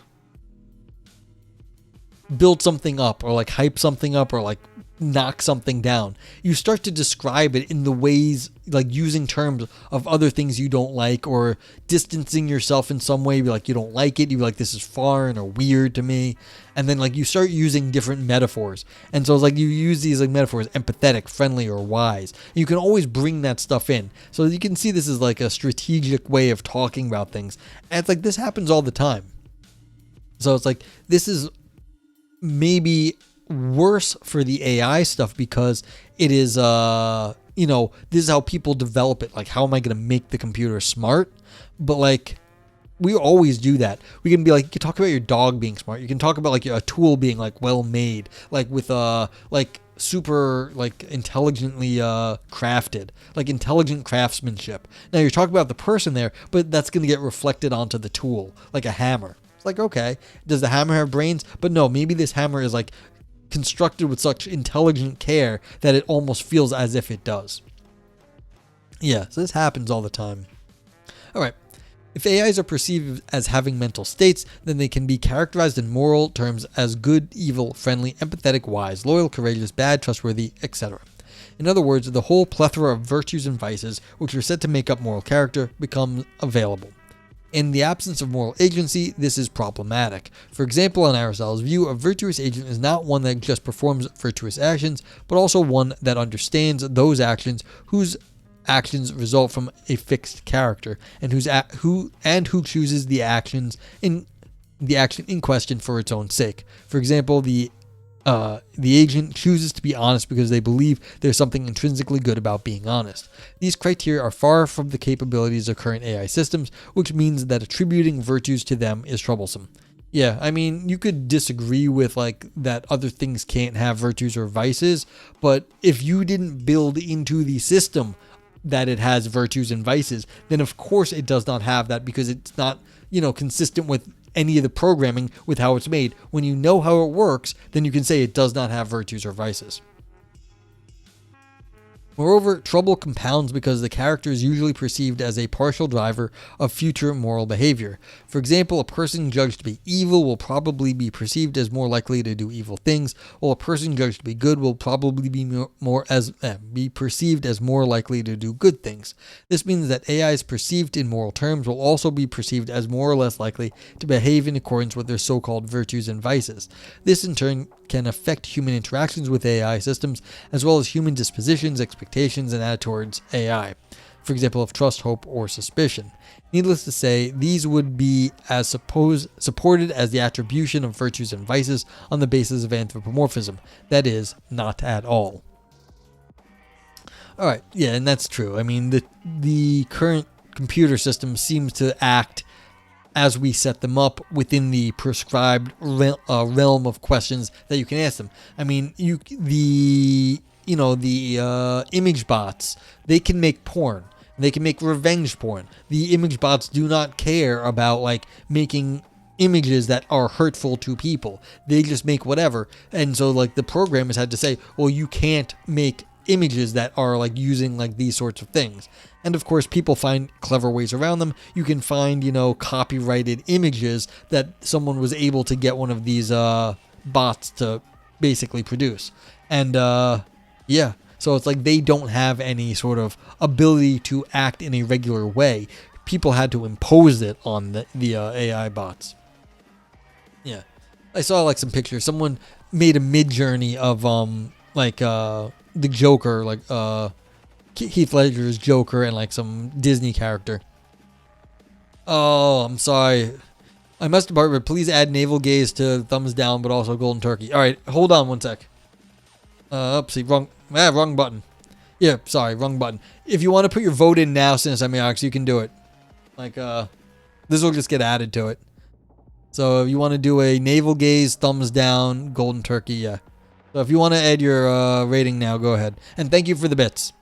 build something up or like hype something up or like knock something down, you start to describe it in the ways, like using terms of other things you don't like, or distancing yourself in some way, like you don't like it, you're like, this is foreign or weird to me, and then like you start using different metaphors. And so it's like you use these like metaphors, empathetic, friendly, or wise, and you can always bring that stuff in. So you can see this is like a strategic way of talking about things, and it's like this happens all the time. So it's like this is maybe worse for the AI stuff because it is, this is how people develop it. Like, how am I going to make the computer smart? But like, we always do that. We can be like, you can talk about your dog being smart. You can talk about like a tool being like well made, like with like super like intelligently crafted, like intelligent craftsmanship. Now you're talking about the person there, but that's going to get reflected onto the tool, like a hammer. It's like, okay, does the hammer have brains? But no, maybe this hammer is like constructed with such intelligent care that it almost feels as if it does. Yeah, so this happens all the time. All right. If AIs are perceived as having mental states, then they can be characterized in moral terms as good, evil, friendly, empathetic, wise, loyal, courageous, bad, trustworthy, etc. In other words, the whole plethora of virtues and vices, which are said to make up moral character, become available. In the absence of moral agency, this is problematic. For example, in Aristotle's view, a virtuous agent is not one that just performs virtuous actions, but also one that understands those actions whose actions result from a fixed character, and who chooses the action in question for its own sake. For example, the agent chooses to be honest because they believe there's something intrinsically good about being honest. These criteria are far from the capabilities of current AI systems, which means that attributing virtues to them is troublesome. Yeah, I mean, you could disagree with like that other things can't have virtues or vices, but if you didn't build into the system that it has virtues and vices, then of course it does not have that, because it's not, consistent with any of the programming with how it's made. When you know how it works, then you can say it does not have virtues or vices. Moreover, trouble compounds because the character is usually perceived as a partial driver of future moral behavior. For example, a person judged to be evil will probably be perceived as more likely to do evil things, while a person judged to be good will probably be perceived as more likely to do good things. This means that AIs perceived in moral terms will also be perceived as more or less likely to behave in accordance with their so-called virtues and vices. This in turn can affect human interactions with AI systems, as well as human dispositions, expectations, and attitudes towards AI. For example, of trust, hope, or suspicion. Needless to say, these would be as supported as the attribution of virtues and vices on the basis of anthropomorphism. That is, not at all. Alright, yeah, and that's true. I mean, the current computer system seems to act as we set them up within the prescribed realm of questions that you can ask them. I mean, the image bots, they can make porn. They can make revenge porn. The image bots do not care about like making images that are hurtful to people. They just make whatever. And so like the programmers had to say, well, you can't make images that are like using like these sorts of things. And of course, people find clever ways around them. You can find, copyrighted images that someone was able to get one of these bots to basically produce. And yeah, so it's like they don't have any sort of ability to act in a regular way. People had to impose it on the AI bots. Yeah, I saw like some pictures. Someone made a mid journey of the Joker, like Heath Ledger's Joker, and like some Disney character. Oh, I'm sorry. I must depart, but please add navel gaze to thumbs down, but also golden turkey. All right, hold on one sec. Oopsie, wrong button. Yeah, sorry, wrong button. If you want to put your vote in now, Cinesemiox, you can do it. Like, this will just get added to it. So if you want to do a navel gaze, thumbs down, golden turkey, yeah. So if you want to add your rating now, go ahead. And thank you for the bits.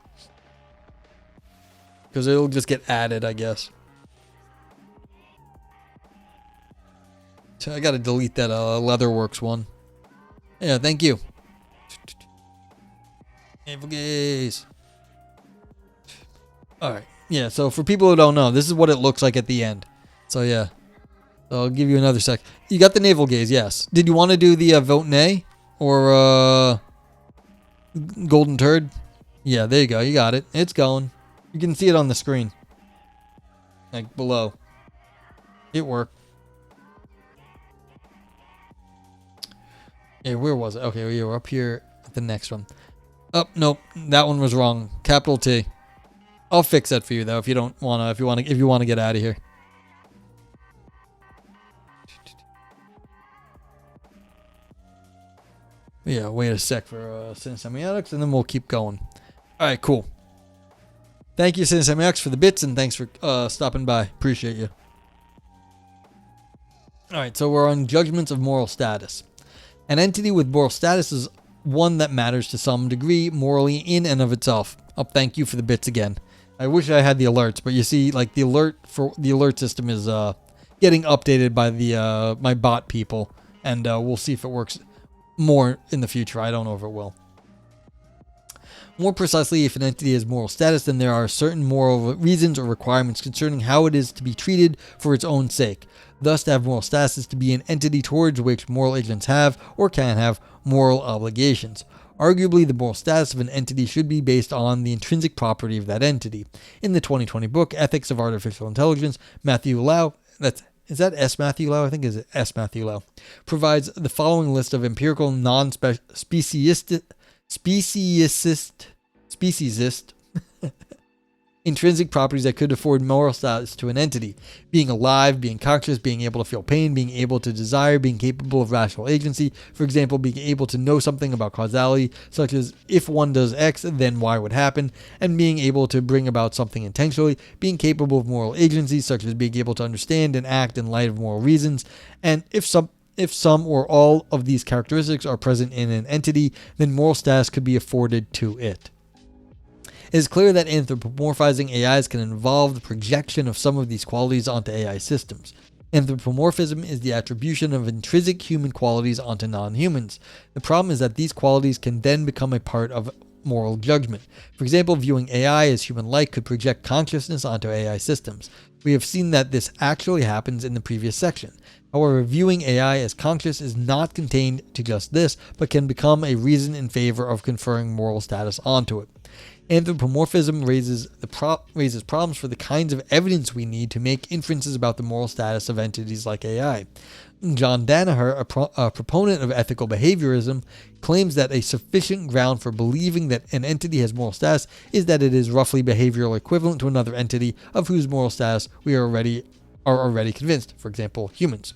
Because it'll just get added, I guess. So I got to delete that Leatherworks one. Yeah, thank you. Navel gaze. Alright. Yeah, so for people who don't know, this is what it looks like at the end. So yeah. So I'll give you another sec. You got the navel gaze, yes. Did you want to do the vote nay? Or golden turd? Yeah, there you go. You got it. It's going. You can see it on the screen. Like below. It worked. Yeah, where was it? Okay, we were up here at the next one. Oh, nope. That one was wrong. Capital T. I'll fix that for you though if you don't wanna if you wanna get out of here. Yeah, wait a sec for Cinesemiotics, and then we'll keep going. Alright, cool. Thank you, Cinesemiotics, for the bits, and thanks for stopping by. Appreciate you. Alright, so we're on judgments of moral status. An entity with moral status is one that matters to some degree morally in and of itself. Oh, thank you for the bits again. I wish I had the alerts, but you see, like the alert system is getting updated by the my bot people, and we'll see if it works more in the future. I don't know if it will. More precisely, if an entity has moral status, then there are certain moral reasons or requirements concerning how it is to be treated for its own sake. Thus, to have moral status is to be an entity towards which moral agents have or can have moral obligations. Arguably, the moral status of an entity should be based on the intrinsic property of that entity. In the 2020 book, Ethics of Artificial Intelligence, Matthew Lau, is that S. Matthew Lau? I think it's S. Matthew Lau, provides the following list of empirical non-speciesist intrinsic properties that could afford moral status to an entity: being alive, being conscious, being able to feel pain, being able to desire, being capable of rational agency. For example, being able to know something about causality, such as if one does X, then Y would happen, and being able to bring about something intentionally, being capable of moral agency, such as being able to understand and act in light of moral reasons. And if some or all of these characteristics are present in an entity, then moral status could be afforded to it. It is clear that anthropomorphizing AIs can involve the projection of some of these qualities onto AI systems. Anthropomorphism is the attribution of intrinsic human qualities onto non-humans. The problem is that these qualities can then become a part of moral judgment. For example, viewing AI as human-like could project consciousness onto AI systems. We have seen that this actually happens in the previous section. However, viewing AI as conscious is not contained to just this, but can become a reason in favor of conferring moral status onto it. Anthropomorphism raises problems for the kinds of evidence we need to make inferences about the moral status of entities like AI. John Danaher, a proponent of ethical behaviorism, claims that a sufficient ground for believing that an entity has moral status is that it is roughly behavioral equivalent to another entity of whose moral status we are already convinced, for example, humans.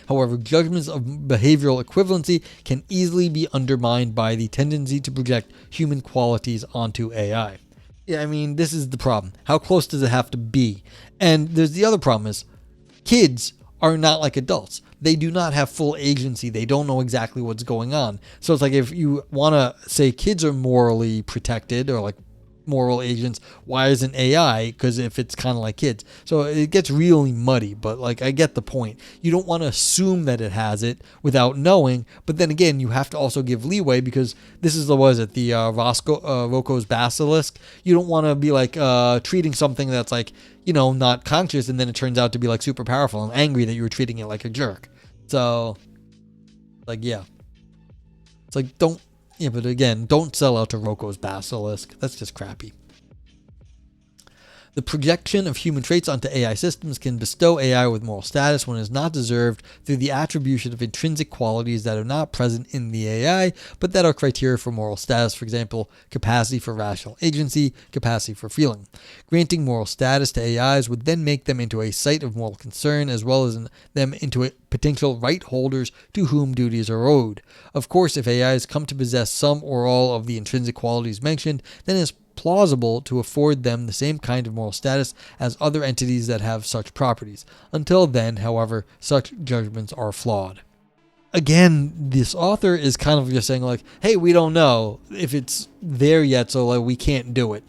However, judgments of behavioral equivalency can easily be undermined by the tendency to project human qualities onto AI. Yeah, I mean, this is the problem. How close does it have to be? And there's the other problem is, kids are not like adults. They do not have full agency. They don't know exactly what's going on. So it's like if you want to say kids are morally protected or like moral agents, why isn't AI? Because if it's kind of like kids. So it gets really muddy, but like I get the point. You don't want to assume that it has it without knowing, but then again, you have to also give leeway because this is the Rocco's basilisk. You don't want to be like treating something that's like, you know, not conscious and then it turns out to be like super powerful and angry that you were treating it like a jerk. So like, yeah. It's like, but again, don't sell out to Rocco's Basilisk. That's just crappy. The projection of human traits onto AI systems can bestow AI with moral status when it is not deserved through the attribution of intrinsic qualities that are not present in the AI, but that are criteria for moral status, for example, capacity for rational agency, capacity for feeling. Granting moral status to AIs would then make them into a site of moral concern, as well as them into potential right holders to whom duties are owed. Of course, if AIs come to possess some or all of the intrinsic qualities mentioned, then it is plausible to afford them the same kind of moral status as other entities that have such properties. Until then, however, such judgments are flawed. Again, this author is kind of just saying like, hey, we don't know if it's there yet, so like we can't do it.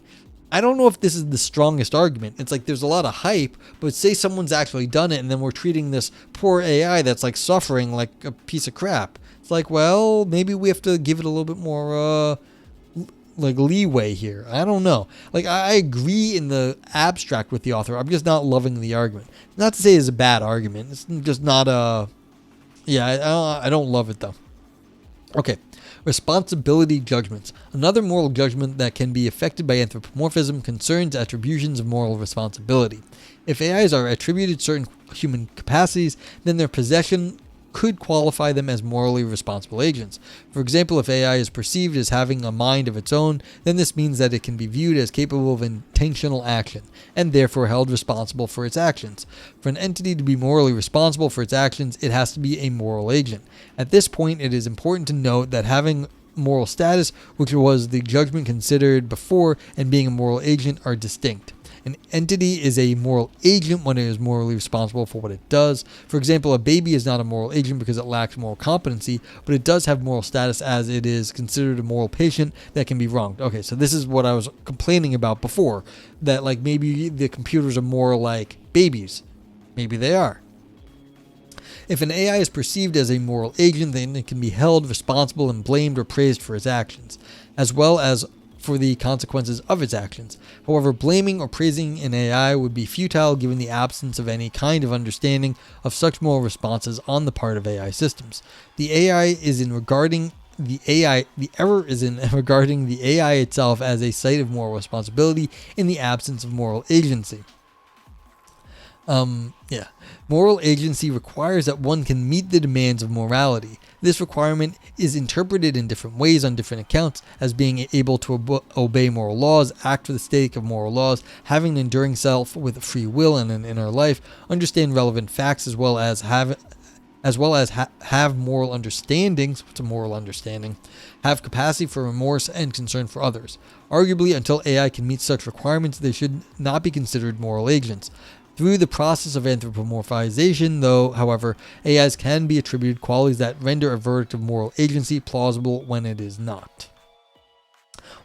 I don't know if this is the strongest argument. It's like there's a lot of hype, but say someone's actually done it and then we're treating this poor AI that's like suffering like a piece of crap. It's like, well, maybe we have to give it a little bit more like leeway here. I don't know. Like I agree in the abstract with the author. I'm just not loving the argument. Not to say it's a bad argument. It's just not I don't love it though. Okay. Responsibility judgments. Another moral judgment that can be affected by anthropomorphism concerns attributions of moral responsibility. If AIs are attributed certain human capacities, then their possession could qualify them as morally responsible agents. For example, if AI is perceived as having a mind of its own, then this means that it can be viewed as capable of intentional action, and therefore held responsible for its actions. For an entity to be morally responsible for its actions, it has to be a moral agent. At this point, it is important to note that having moral status, which was the judgment considered before, and being a moral agent are distinct. An entity is a moral agent when it is morally responsible for what it does. For example, a baby is not a moral agent because it lacks moral competency, but it does have moral status as it is considered a moral patient that can be wronged. Okay, so this is what I was complaining about before, that like maybe the computers are more like babies. Maybe they are. If an AI is perceived as a moral agent, then it can be held responsible and blamed or praised for its actions, as well as for the consequences of its actions. However, blaming or praising an AI would be futile given the absence of any kind of understanding of such moral responses on the part of AI systems. The error is in regarding the AI itself as a site of moral responsibility in the absence of moral agency. Moral agency requires that one can meet the demands of morality. This requirement is interpreted in different ways on different accounts as being able to obey moral laws, act for the sake of moral laws, having an enduring self with free will and an inner life, understand relevant facts as well as have moral understandings. What's a moral understanding? Have capacity for remorse and concern for others. Arguably, until AI can meet such requirements, they should not be considered moral agents. Through the process of anthropomorphization, though, however, AIs can be attributed qualities that render a verdict of moral agency plausible when it is not.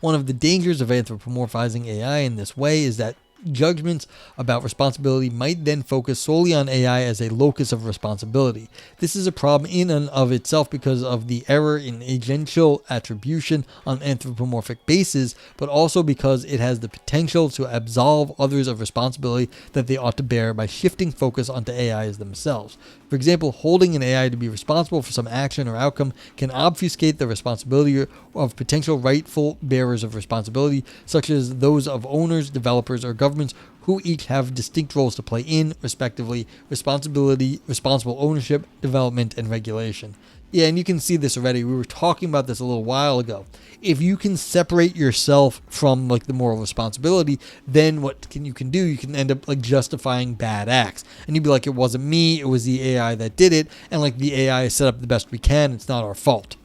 One of the dangers of anthropomorphizing AI in this way is that judgments about responsibility might then focus solely on AI as a locus of responsibility. This is a problem in and of itself because of the error in agential attribution on anthropomorphic bases, but also because it has the potential to absolve others of responsibility that they ought to bear by shifting focus onto AIs themselves. For example, holding an AI to be responsible for some action or outcome can obfuscate the responsibility of potential rightful bearers of responsibility, such as those of owners, developers, or governments, who each have distinct roles to play in, respectively, responsibility, responsible ownership, development, and regulation. Yeah, and you can see this already. We were talking about this a little while ago. If you can separate yourself from like the moral responsibility, then what you can do, you can end up like justifying bad acts. And you'd be like, it wasn't me, it was the AI that did it, and like the AI is set up the best we can, it's not our fault.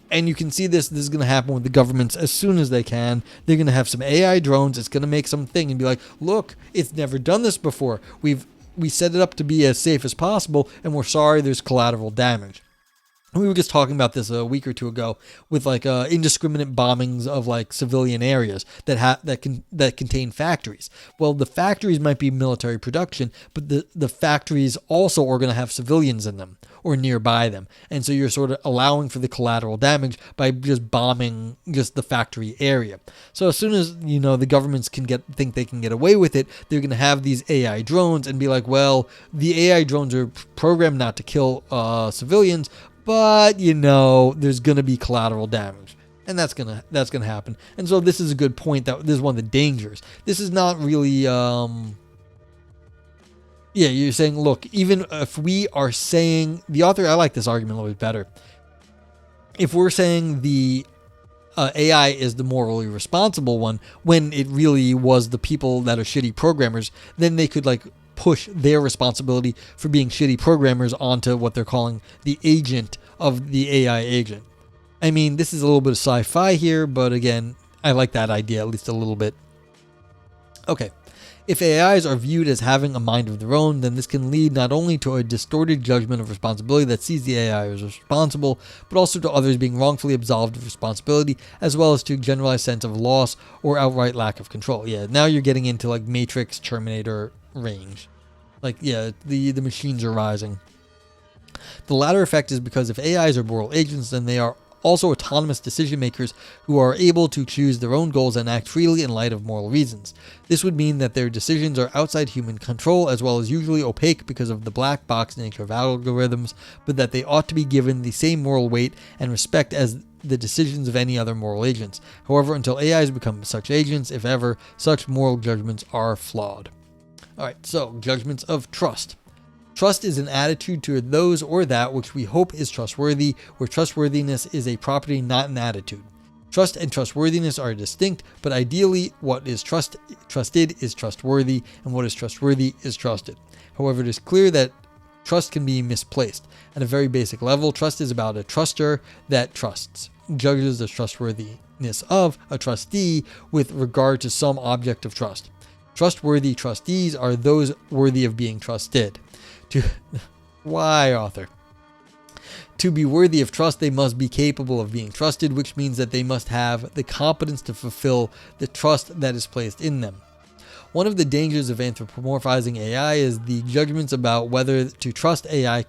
And you can see this is going to happen with the governments as soon as they can. They're going to have some AI drones, it's going to make something and be like, look, it's never done this before. We set it up to be as safe as possible, and we're sorry there's collateral damage. We were just talking about this a week or two ago with like indiscriminate bombings of like civilian areas that contain factories. Well, the factories might be military production, but the factories also are going to have civilians in them or nearby them. And so you're sort of allowing for the collateral damage by just bombing just the factory area. So as soon as, the governments think they can get away with it, they're going to have these AI drones and be like, well, the AI drones are programmed not to kill civilians, but there's going to be collateral damage. And that's gonna happen. And so this is a good point, that this is one of the dangers. This is not really you're saying, look, even if we are saying, the author, I like this argument a little bit better. If we're saying the AI is the morally responsible one, when it really was the people that are shitty programmers, then they could push their responsibility for being shitty programmers onto what they're calling the agent of the AI agent. I mean, this is a little bit of sci-fi here, but again, I like that idea at least a little bit. Okay. If AIs are viewed as having a mind of their own, then this can lead not only to a distorted judgment of responsibility that sees the AI as responsible, but also to others being wrongfully absolved of responsibility, as well as to a generalized sense of loss or outright lack of control. Yeah, now you're getting into Matrix, Terminator range. The machines are rising. The latter effect is because if AIs are moral agents, then they are also autonomous decision makers who are able to choose their own goals and act freely in light of moral reasons. This would mean that their decisions are outside human control, as well as usually opaque because of the black box nature of algorithms, but that they ought to be given the same moral weight and respect as the decisions of any other moral agents. However, until AIs become such agents, if ever, such moral judgments are flawed. Alright, so judgments of trust. Trust is an attitude toward those or that which we hope is trustworthy, where trustworthiness is a property, not an attitude. Trust and trustworthiness are distinct, but ideally what is trusted is trustworthy, and what is trustworthy is trusted. However, it is clear that trust can be misplaced. At a very basic level, trust is about a truster that trusts, judges the trustworthiness of a trustee with regard to some object of trust. Trustworthy trustees are those worthy of being trusted. Why, author? To be worthy of trust, they must be capable of being trusted, which means that they must have the competence to fulfill the trust that is placed in them. One of the dangers of anthropomorphizing AI is the judgments about whether to trust AI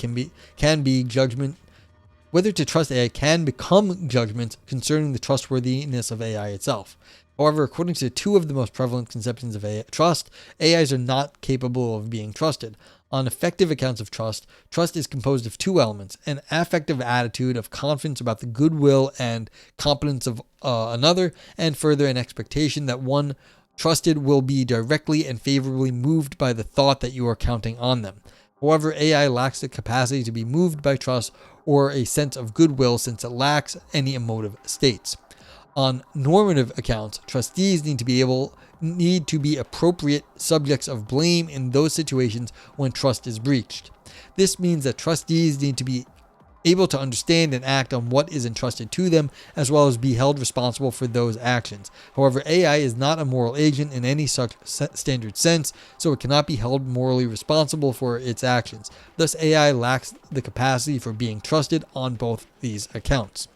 whether to trust AI can become judgments concerning the trustworthiness of AI itself. However, according to two of the most prevalent conceptions of trust, AIs are not capable of being trusted. On effective accounts of trust, trust is composed of two elements: an affective attitude of confidence about the goodwill and competence of another, and further an expectation that one trusted will be directly and favorably moved by the thought that you are counting on them. However, AI lacks the capacity to be moved by trust or a sense of goodwill, since it lacks any emotive states. On normative accounts, trustees need to be appropriate subjects of blame in those situations when trust is breached. This means that trustees need to be able to understand and act on what is entrusted to them, as well as be held responsible for those actions. However, AI is not a moral agent in any such standard sense, so it cannot be held morally responsible for its actions. Thus, AI lacks the capacity for being trusted on both these accounts.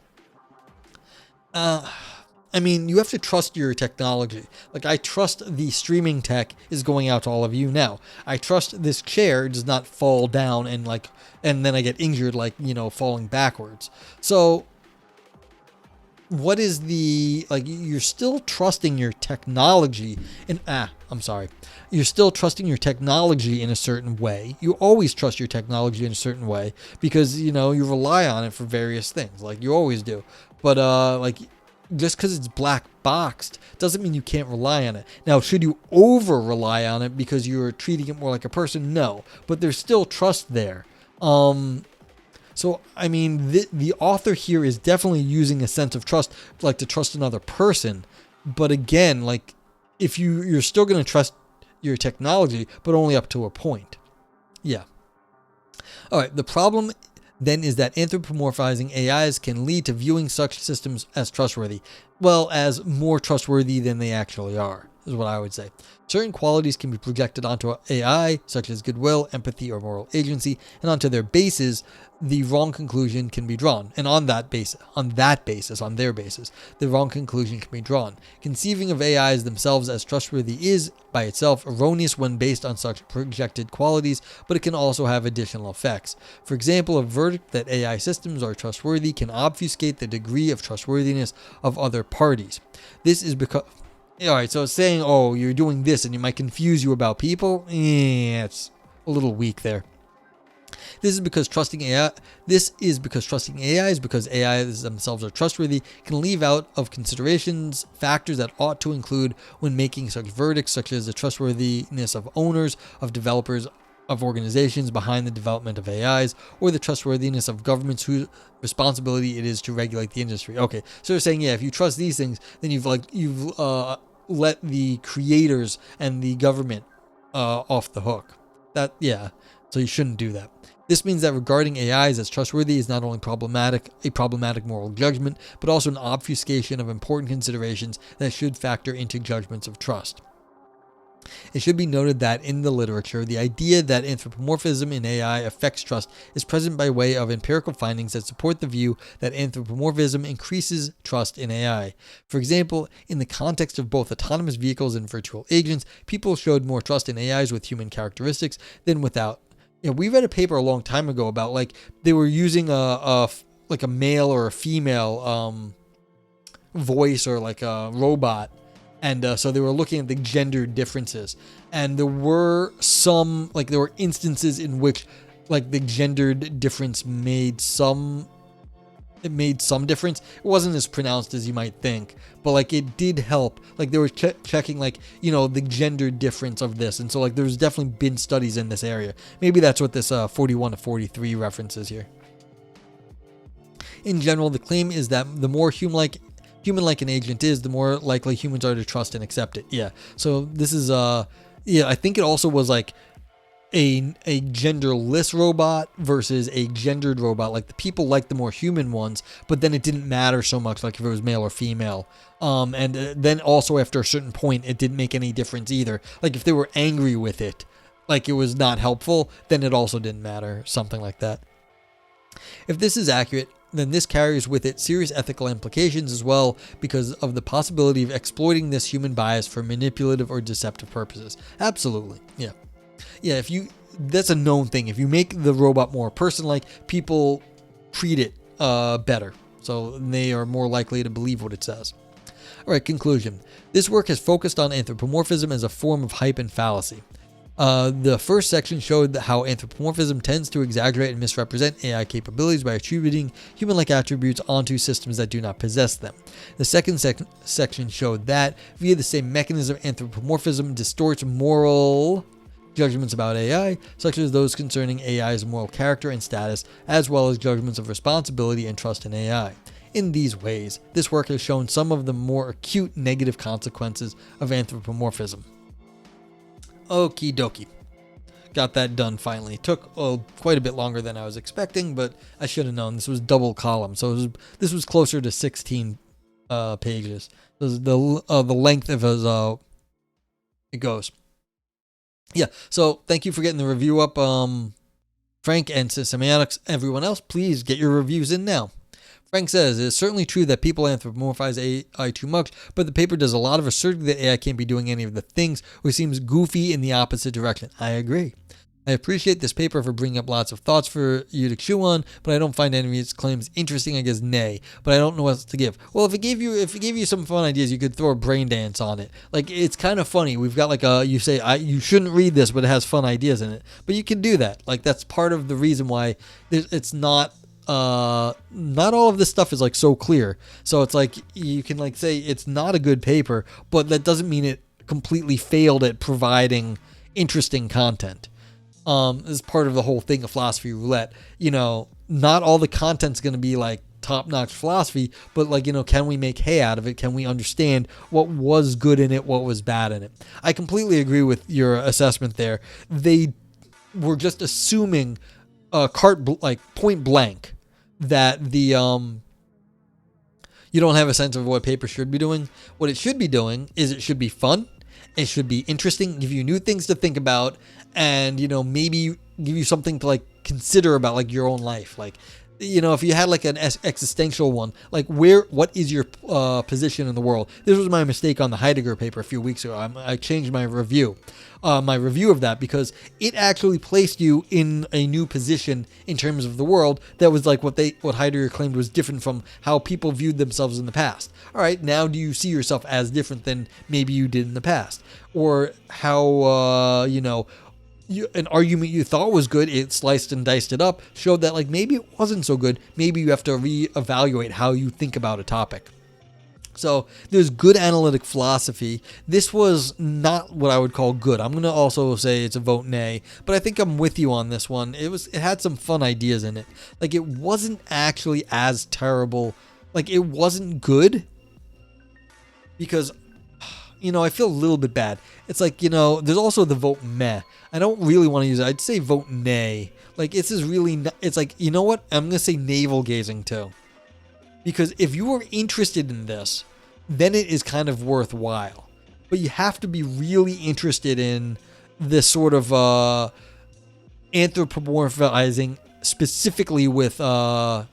You have to trust your technology. I trust the streaming tech is going out to all of you now. I trust this chair does not fall down and then I get injured, falling backwards. So what is you're still trusting your technology You're still trusting your technology in a certain way. You always trust your technology in a certain way because, you rely on it for various things. You always do. But, just because it's black boxed doesn't mean you can't rely on it. Now, should you over rely on it because you're treating it more like a person? No, but there's still trust there. The author here is definitely using a sense of trust, to trust another person. But again, if you're still going to trust your technology, but only up to a point. Yeah. All right. The problem then is that anthropomorphizing AIs can lead to viewing such systems as trustworthy. Well, as more trustworthy than they actually are, is what I would say. Certain qualities can be projected onto AI, such as goodwill, empathy, or moral agency, and onto their bases, the wrong conclusion can be drawn. And on their basis, the wrong conclusion can be drawn. Conceiving of AIs themselves as trustworthy is, by itself, erroneous when based on such projected qualities, but it can also have additional effects. For example, a verdict that AI systems are trustworthy can obfuscate the degree of trustworthiness of other parties. This is because... Alright, so saying, you're doing this and it might confuse you about people, it's a little weak there. This is because trusting AIs because AIs themselves are trustworthy can leave out of considerations factors that ought to include when making such verdicts, such as the trustworthiness of owners, of developers, of organizations behind the development of AIs, or the trustworthiness of governments whose responsibility it is to regulate the industry. Okay, so they're saying, yeah, if you trust these things, then you've let the creators and the government off the hook. So you shouldn't do that. This means that regarding AIs as trustworthy is not only a problematic moral judgment, but also an obfuscation of important considerations that should factor into judgments of trust. It should be noted that in the literature, the idea that anthropomorphism in AI affects trust is present by way of empirical findings that support the view that anthropomorphism increases trust in AI. For example, in the context of both autonomous vehicles and virtual agents, people showed more trust in AIs with human characteristics than without. We read a paper a long time ago about they were using a male or a female voice or a robot. And so they were looking at the gender differences, and there were instances in which the gendered difference made some difference. It wasn't as pronounced as you might think, but it did help. They were checking the gender difference of this, and so there's definitely been studies in this area. Maybe that's what this 41 to 43 references here. In general, the claim is that the more human-like an agent is, the more likely humans are to trust and accept it. Yeah. So this is I think it also was a genderless robot versus a gendered robot. The people liked the more human ones, but then it didn't matter so much if it was male or female. And then also after a certain point, it didn't make any difference either. If they were angry with it, it was not helpful, then it also didn't matter. Something like that. If this is accurate, then this carries with it serious ethical implications as well, because of the possibility of exploiting this human bias for manipulative or deceptive purposes. Absolutely. Yeah. That's a known thing. If you make the robot more person-like, people treat it better. So they are more likely to believe what it says. All right, conclusion. This work has focused on anthropomorphism as a form of hype and fallacy. The first section showed how anthropomorphism tends to exaggerate and misrepresent AI capabilities by attributing human-like attributes onto systems that do not possess them. The second section showed that, via the same mechanism, anthropomorphism distorts moral judgments about AI, such as those concerning AI's moral character and status, as well as judgments of responsibility and trust in AI. In these ways, this work has shown some of the more acute negative consequences of anthropomorphism. Okie dokie. Got that done finally. Took quite a bit longer than I was expecting, but I should have known. This was double column, so this was closer to 16 pages. This is the length of it goes. Yeah, so thank you for getting the review up, Frank and Semiotics. Everyone else, please get your reviews in now. Frank says, it is certainly true that people anthropomorphize AI too much, but the paper does a lot of asserting that AI can't be doing any of the things, which seems goofy in the opposite direction. I agree. I appreciate this paper for bringing up lots of thoughts for you to chew on, but I don't find any of its claims interesting. I guess nay, but I don't know what else to give. Well, if it gave you some fun ideas, you could throw a brain dance on it. It's kind of funny. We've got you say you shouldn't read this, but it has fun ideas in it. But you can do that. That's part of the reason why it's not. Not all of this stuff is so clear. So it's you can say it's not a good paper, but that doesn't mean it completely failed at providing interesting content. This is part of the whole thing of philosophy roulette. Not all the content's going to be top-notch philosophy, but can we make hay out of it? Can we understand what was good in it, what was bad in it? I completely agree with your assessment there. They were just assuming point blank that the you don't have a sense of what paper should be doing. What it should be doing is it should be fun, it should be interesting, give you new things to think about, and maybe give you something to consider about your own life. If you had an existential one, what is your position in the world? This was my mistake on the Heidegger paper a few weeks ago. I changed my review of that, because it actually placed you in a new position in terms of the world that was what Heidegger claimed was different from how people viewed themselves in the past. All right, now do you see yourself as different than maybe you did in the past? Or how, an argument you thought was good, it sliced and diced it up, showed that like maybe it wasn't so good. Maybe you have to reevaluate how you think about a topic. So there's good analytic philosophy. This was not what I would call good. I'm going to also say it's a vote nay, but I think I'm with you on this one. It had some fun ideas in it. Like it wasn't actually as terrible. Like it wasn't good because, I feel a little bit bad. It's like, there's also the vote meh. I don't really want to use it. I'd say vote nay. Like this is really, it's like, you know what? I'm going to say navel gazing too. Because if you are interested in this, then it is kind of worthwhile. But you have to be really interested in this sort of anthropomorphizing, specifically with AI.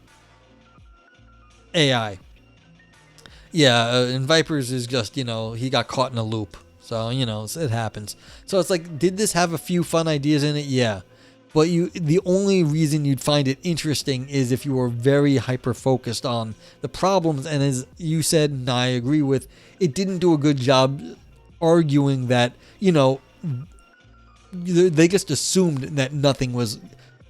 Yeah, and Vipers is just, he got caught in a loop. So, it happens. So it's like, did this have a few fun ideas in it? Yeah. But the only reason you'd find it interesting is if you were very hyper-focused on the problems. And as you said, and I agree with, it didn't do a good job arguing that, they just assumed that nothing was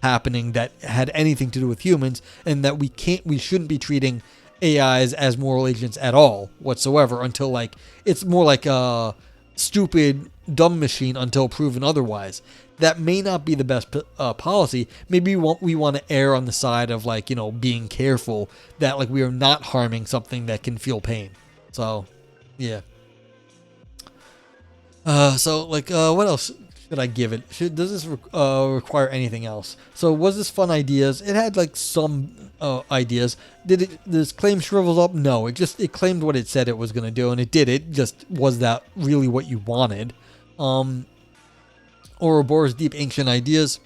happening that had anything to do with humans, and that we shouldn't be treating AIs as moral agents at all whatsoever until like it's more like a stupid dumb machine until proven otherwise. That may not be the best policy. Maybe we want to err on the side of like, being careful that like we are not harming something that can feel pain. So, yeah. What else should I give it? Does this require anything else? So was this fun ideas? It had like some ideas. Did this claim shrivels up? No, it claimed what it said it was going to do, and it did it. Just was that really what you wanted? Ouroboros deep ancient ideas.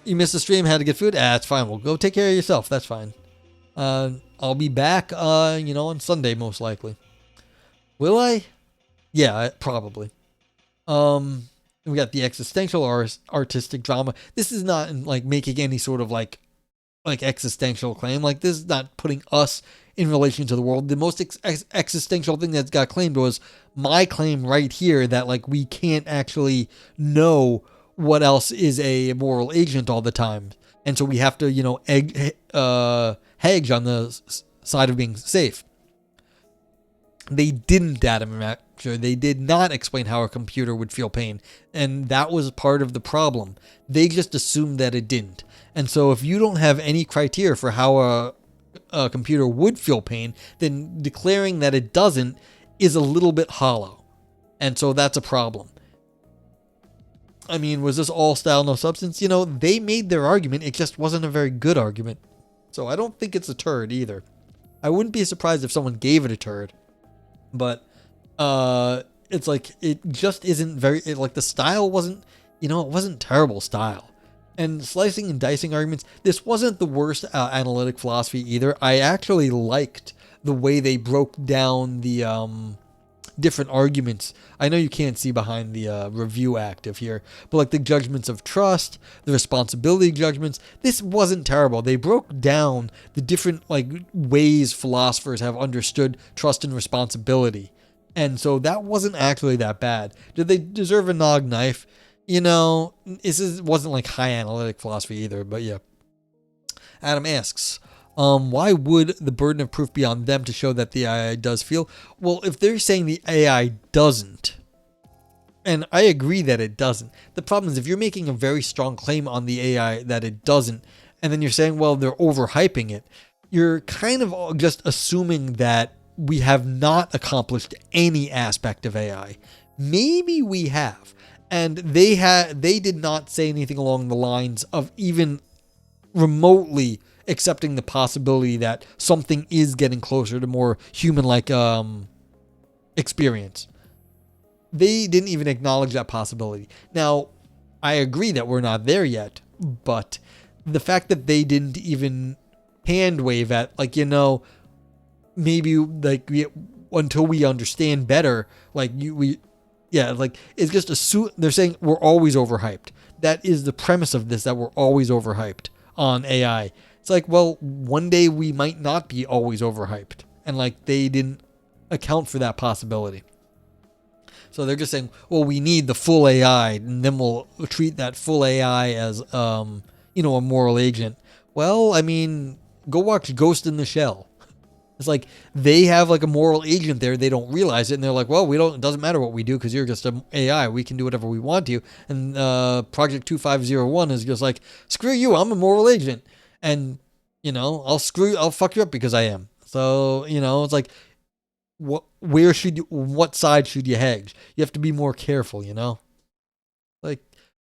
You missed the stream, had to get food? It's fine. Well, go take care of yourself. That's fine. I'll be back, on Sunday most likely. Will I? Yeah, probably. We got the existential artistic drama. This is not like making any sort of like existential claim. Like this is not putting us in relation to the world. The most existential thing that got claimed was my claim right here that like we can't actually know what else is a moral agent all the time, and so we have to hedge on the side of being safe. They didn't data capture. They did not explain how a computer would feel pain, and that was part of the problem. They just assumed that it didn't. And so if you don't have any criteria for how a computer would feel pain, then declaring that it doesn't is a little bit hollow. And so that's a problem. I mean, was this all style, no substance? They made their argument. It just wasn't a very good argument. So I don't think it's a turd either. I wouldn't be surprised if someone gave it a turd. But it's like, it just isn't the style wasn't, it wasn't terrible style. And slicing and dicing arguments, this wasn't the worst analytic philosophy either. I actually liked the way they broke down the different arguments. I know you can't see behind the review active here, but like the judgments of trust, the responsibility judgments, this wasn't terrible. They broke down the different like ways philosophers have understood trust and responsibility. And so that wasn't actually that bad. Did they deserve a nog knife? This wasn't like high analytic philosophy either, but yeah. Adam asks, why would the burden of proof be on them to show that the AI does feel? Well, if they're saying the AI doesn't, and I agree that it doesn't, the problem is if you're making a very strong claim on the AI that it doesn't, and then you're saying, well, they're overhyping it, you're kind of just assuming that we have not accomplished any aspect of AI. Maybe we have. And they did not say anything along the lines of even remotely accepting the possibility that something is getting closer to more human-like experience. They didn't even acknowledge that possibility. Now, I agree that we're not there yet, but the fact that they didn't even hand wave at, maybe until we understand better, it's just they're saying we're always overhyped. That is the premise of this, that we're always overhyped on AI. It's like, well, one day we might not be always overhyped. And they didn't account for that possibility. So they're just saying, well, we need the full AI, and then we'll treat that full AI as, a moral agent. Well, I mean, go watch Ghost in the Shell. It's like they have like a moral agent there. They don't realize it, and they're like, well, it doesn't matter what we do because you're just an AI. We can do whatever we want to. And Project 2501 is just like, screw you, I'm a moral agent, and I'll fuck you up because I am. So it's like, what side should you hedge? You have to be more careful. Like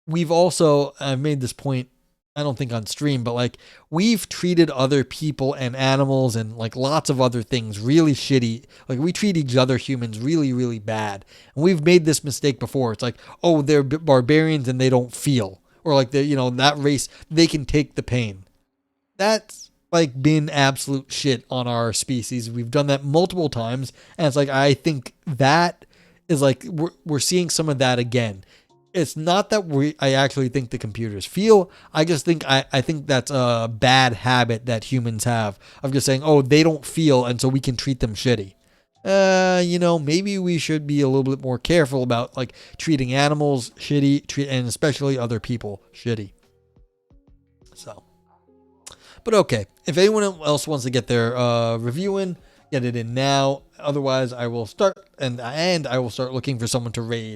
I've made this point, I don't think on stream, but like we've treated other people and animals and like lots of other things really shitty. Like we treat each other, humans, really, really bad. And we've made this mistake before. It's like, oh, they're barbarians and they don't feel, or like that race, they can take the pain. That's like been absolute shit on our species. We've done that multiple times, and it's like I think that is like we're seeing some of that again. It's not that I actually think the computers feel. I just think I think that's a bad habit that humans have of just saying, oh, they don't feel, and so we can treat them shitty. Maybe we should be a little bit more careful about like treating animals shitty, and especially other people shitty. So, but okay, if anyone else wants to get their review in, get it in now. Otherwise, I will start and I will start looking for someone to raid.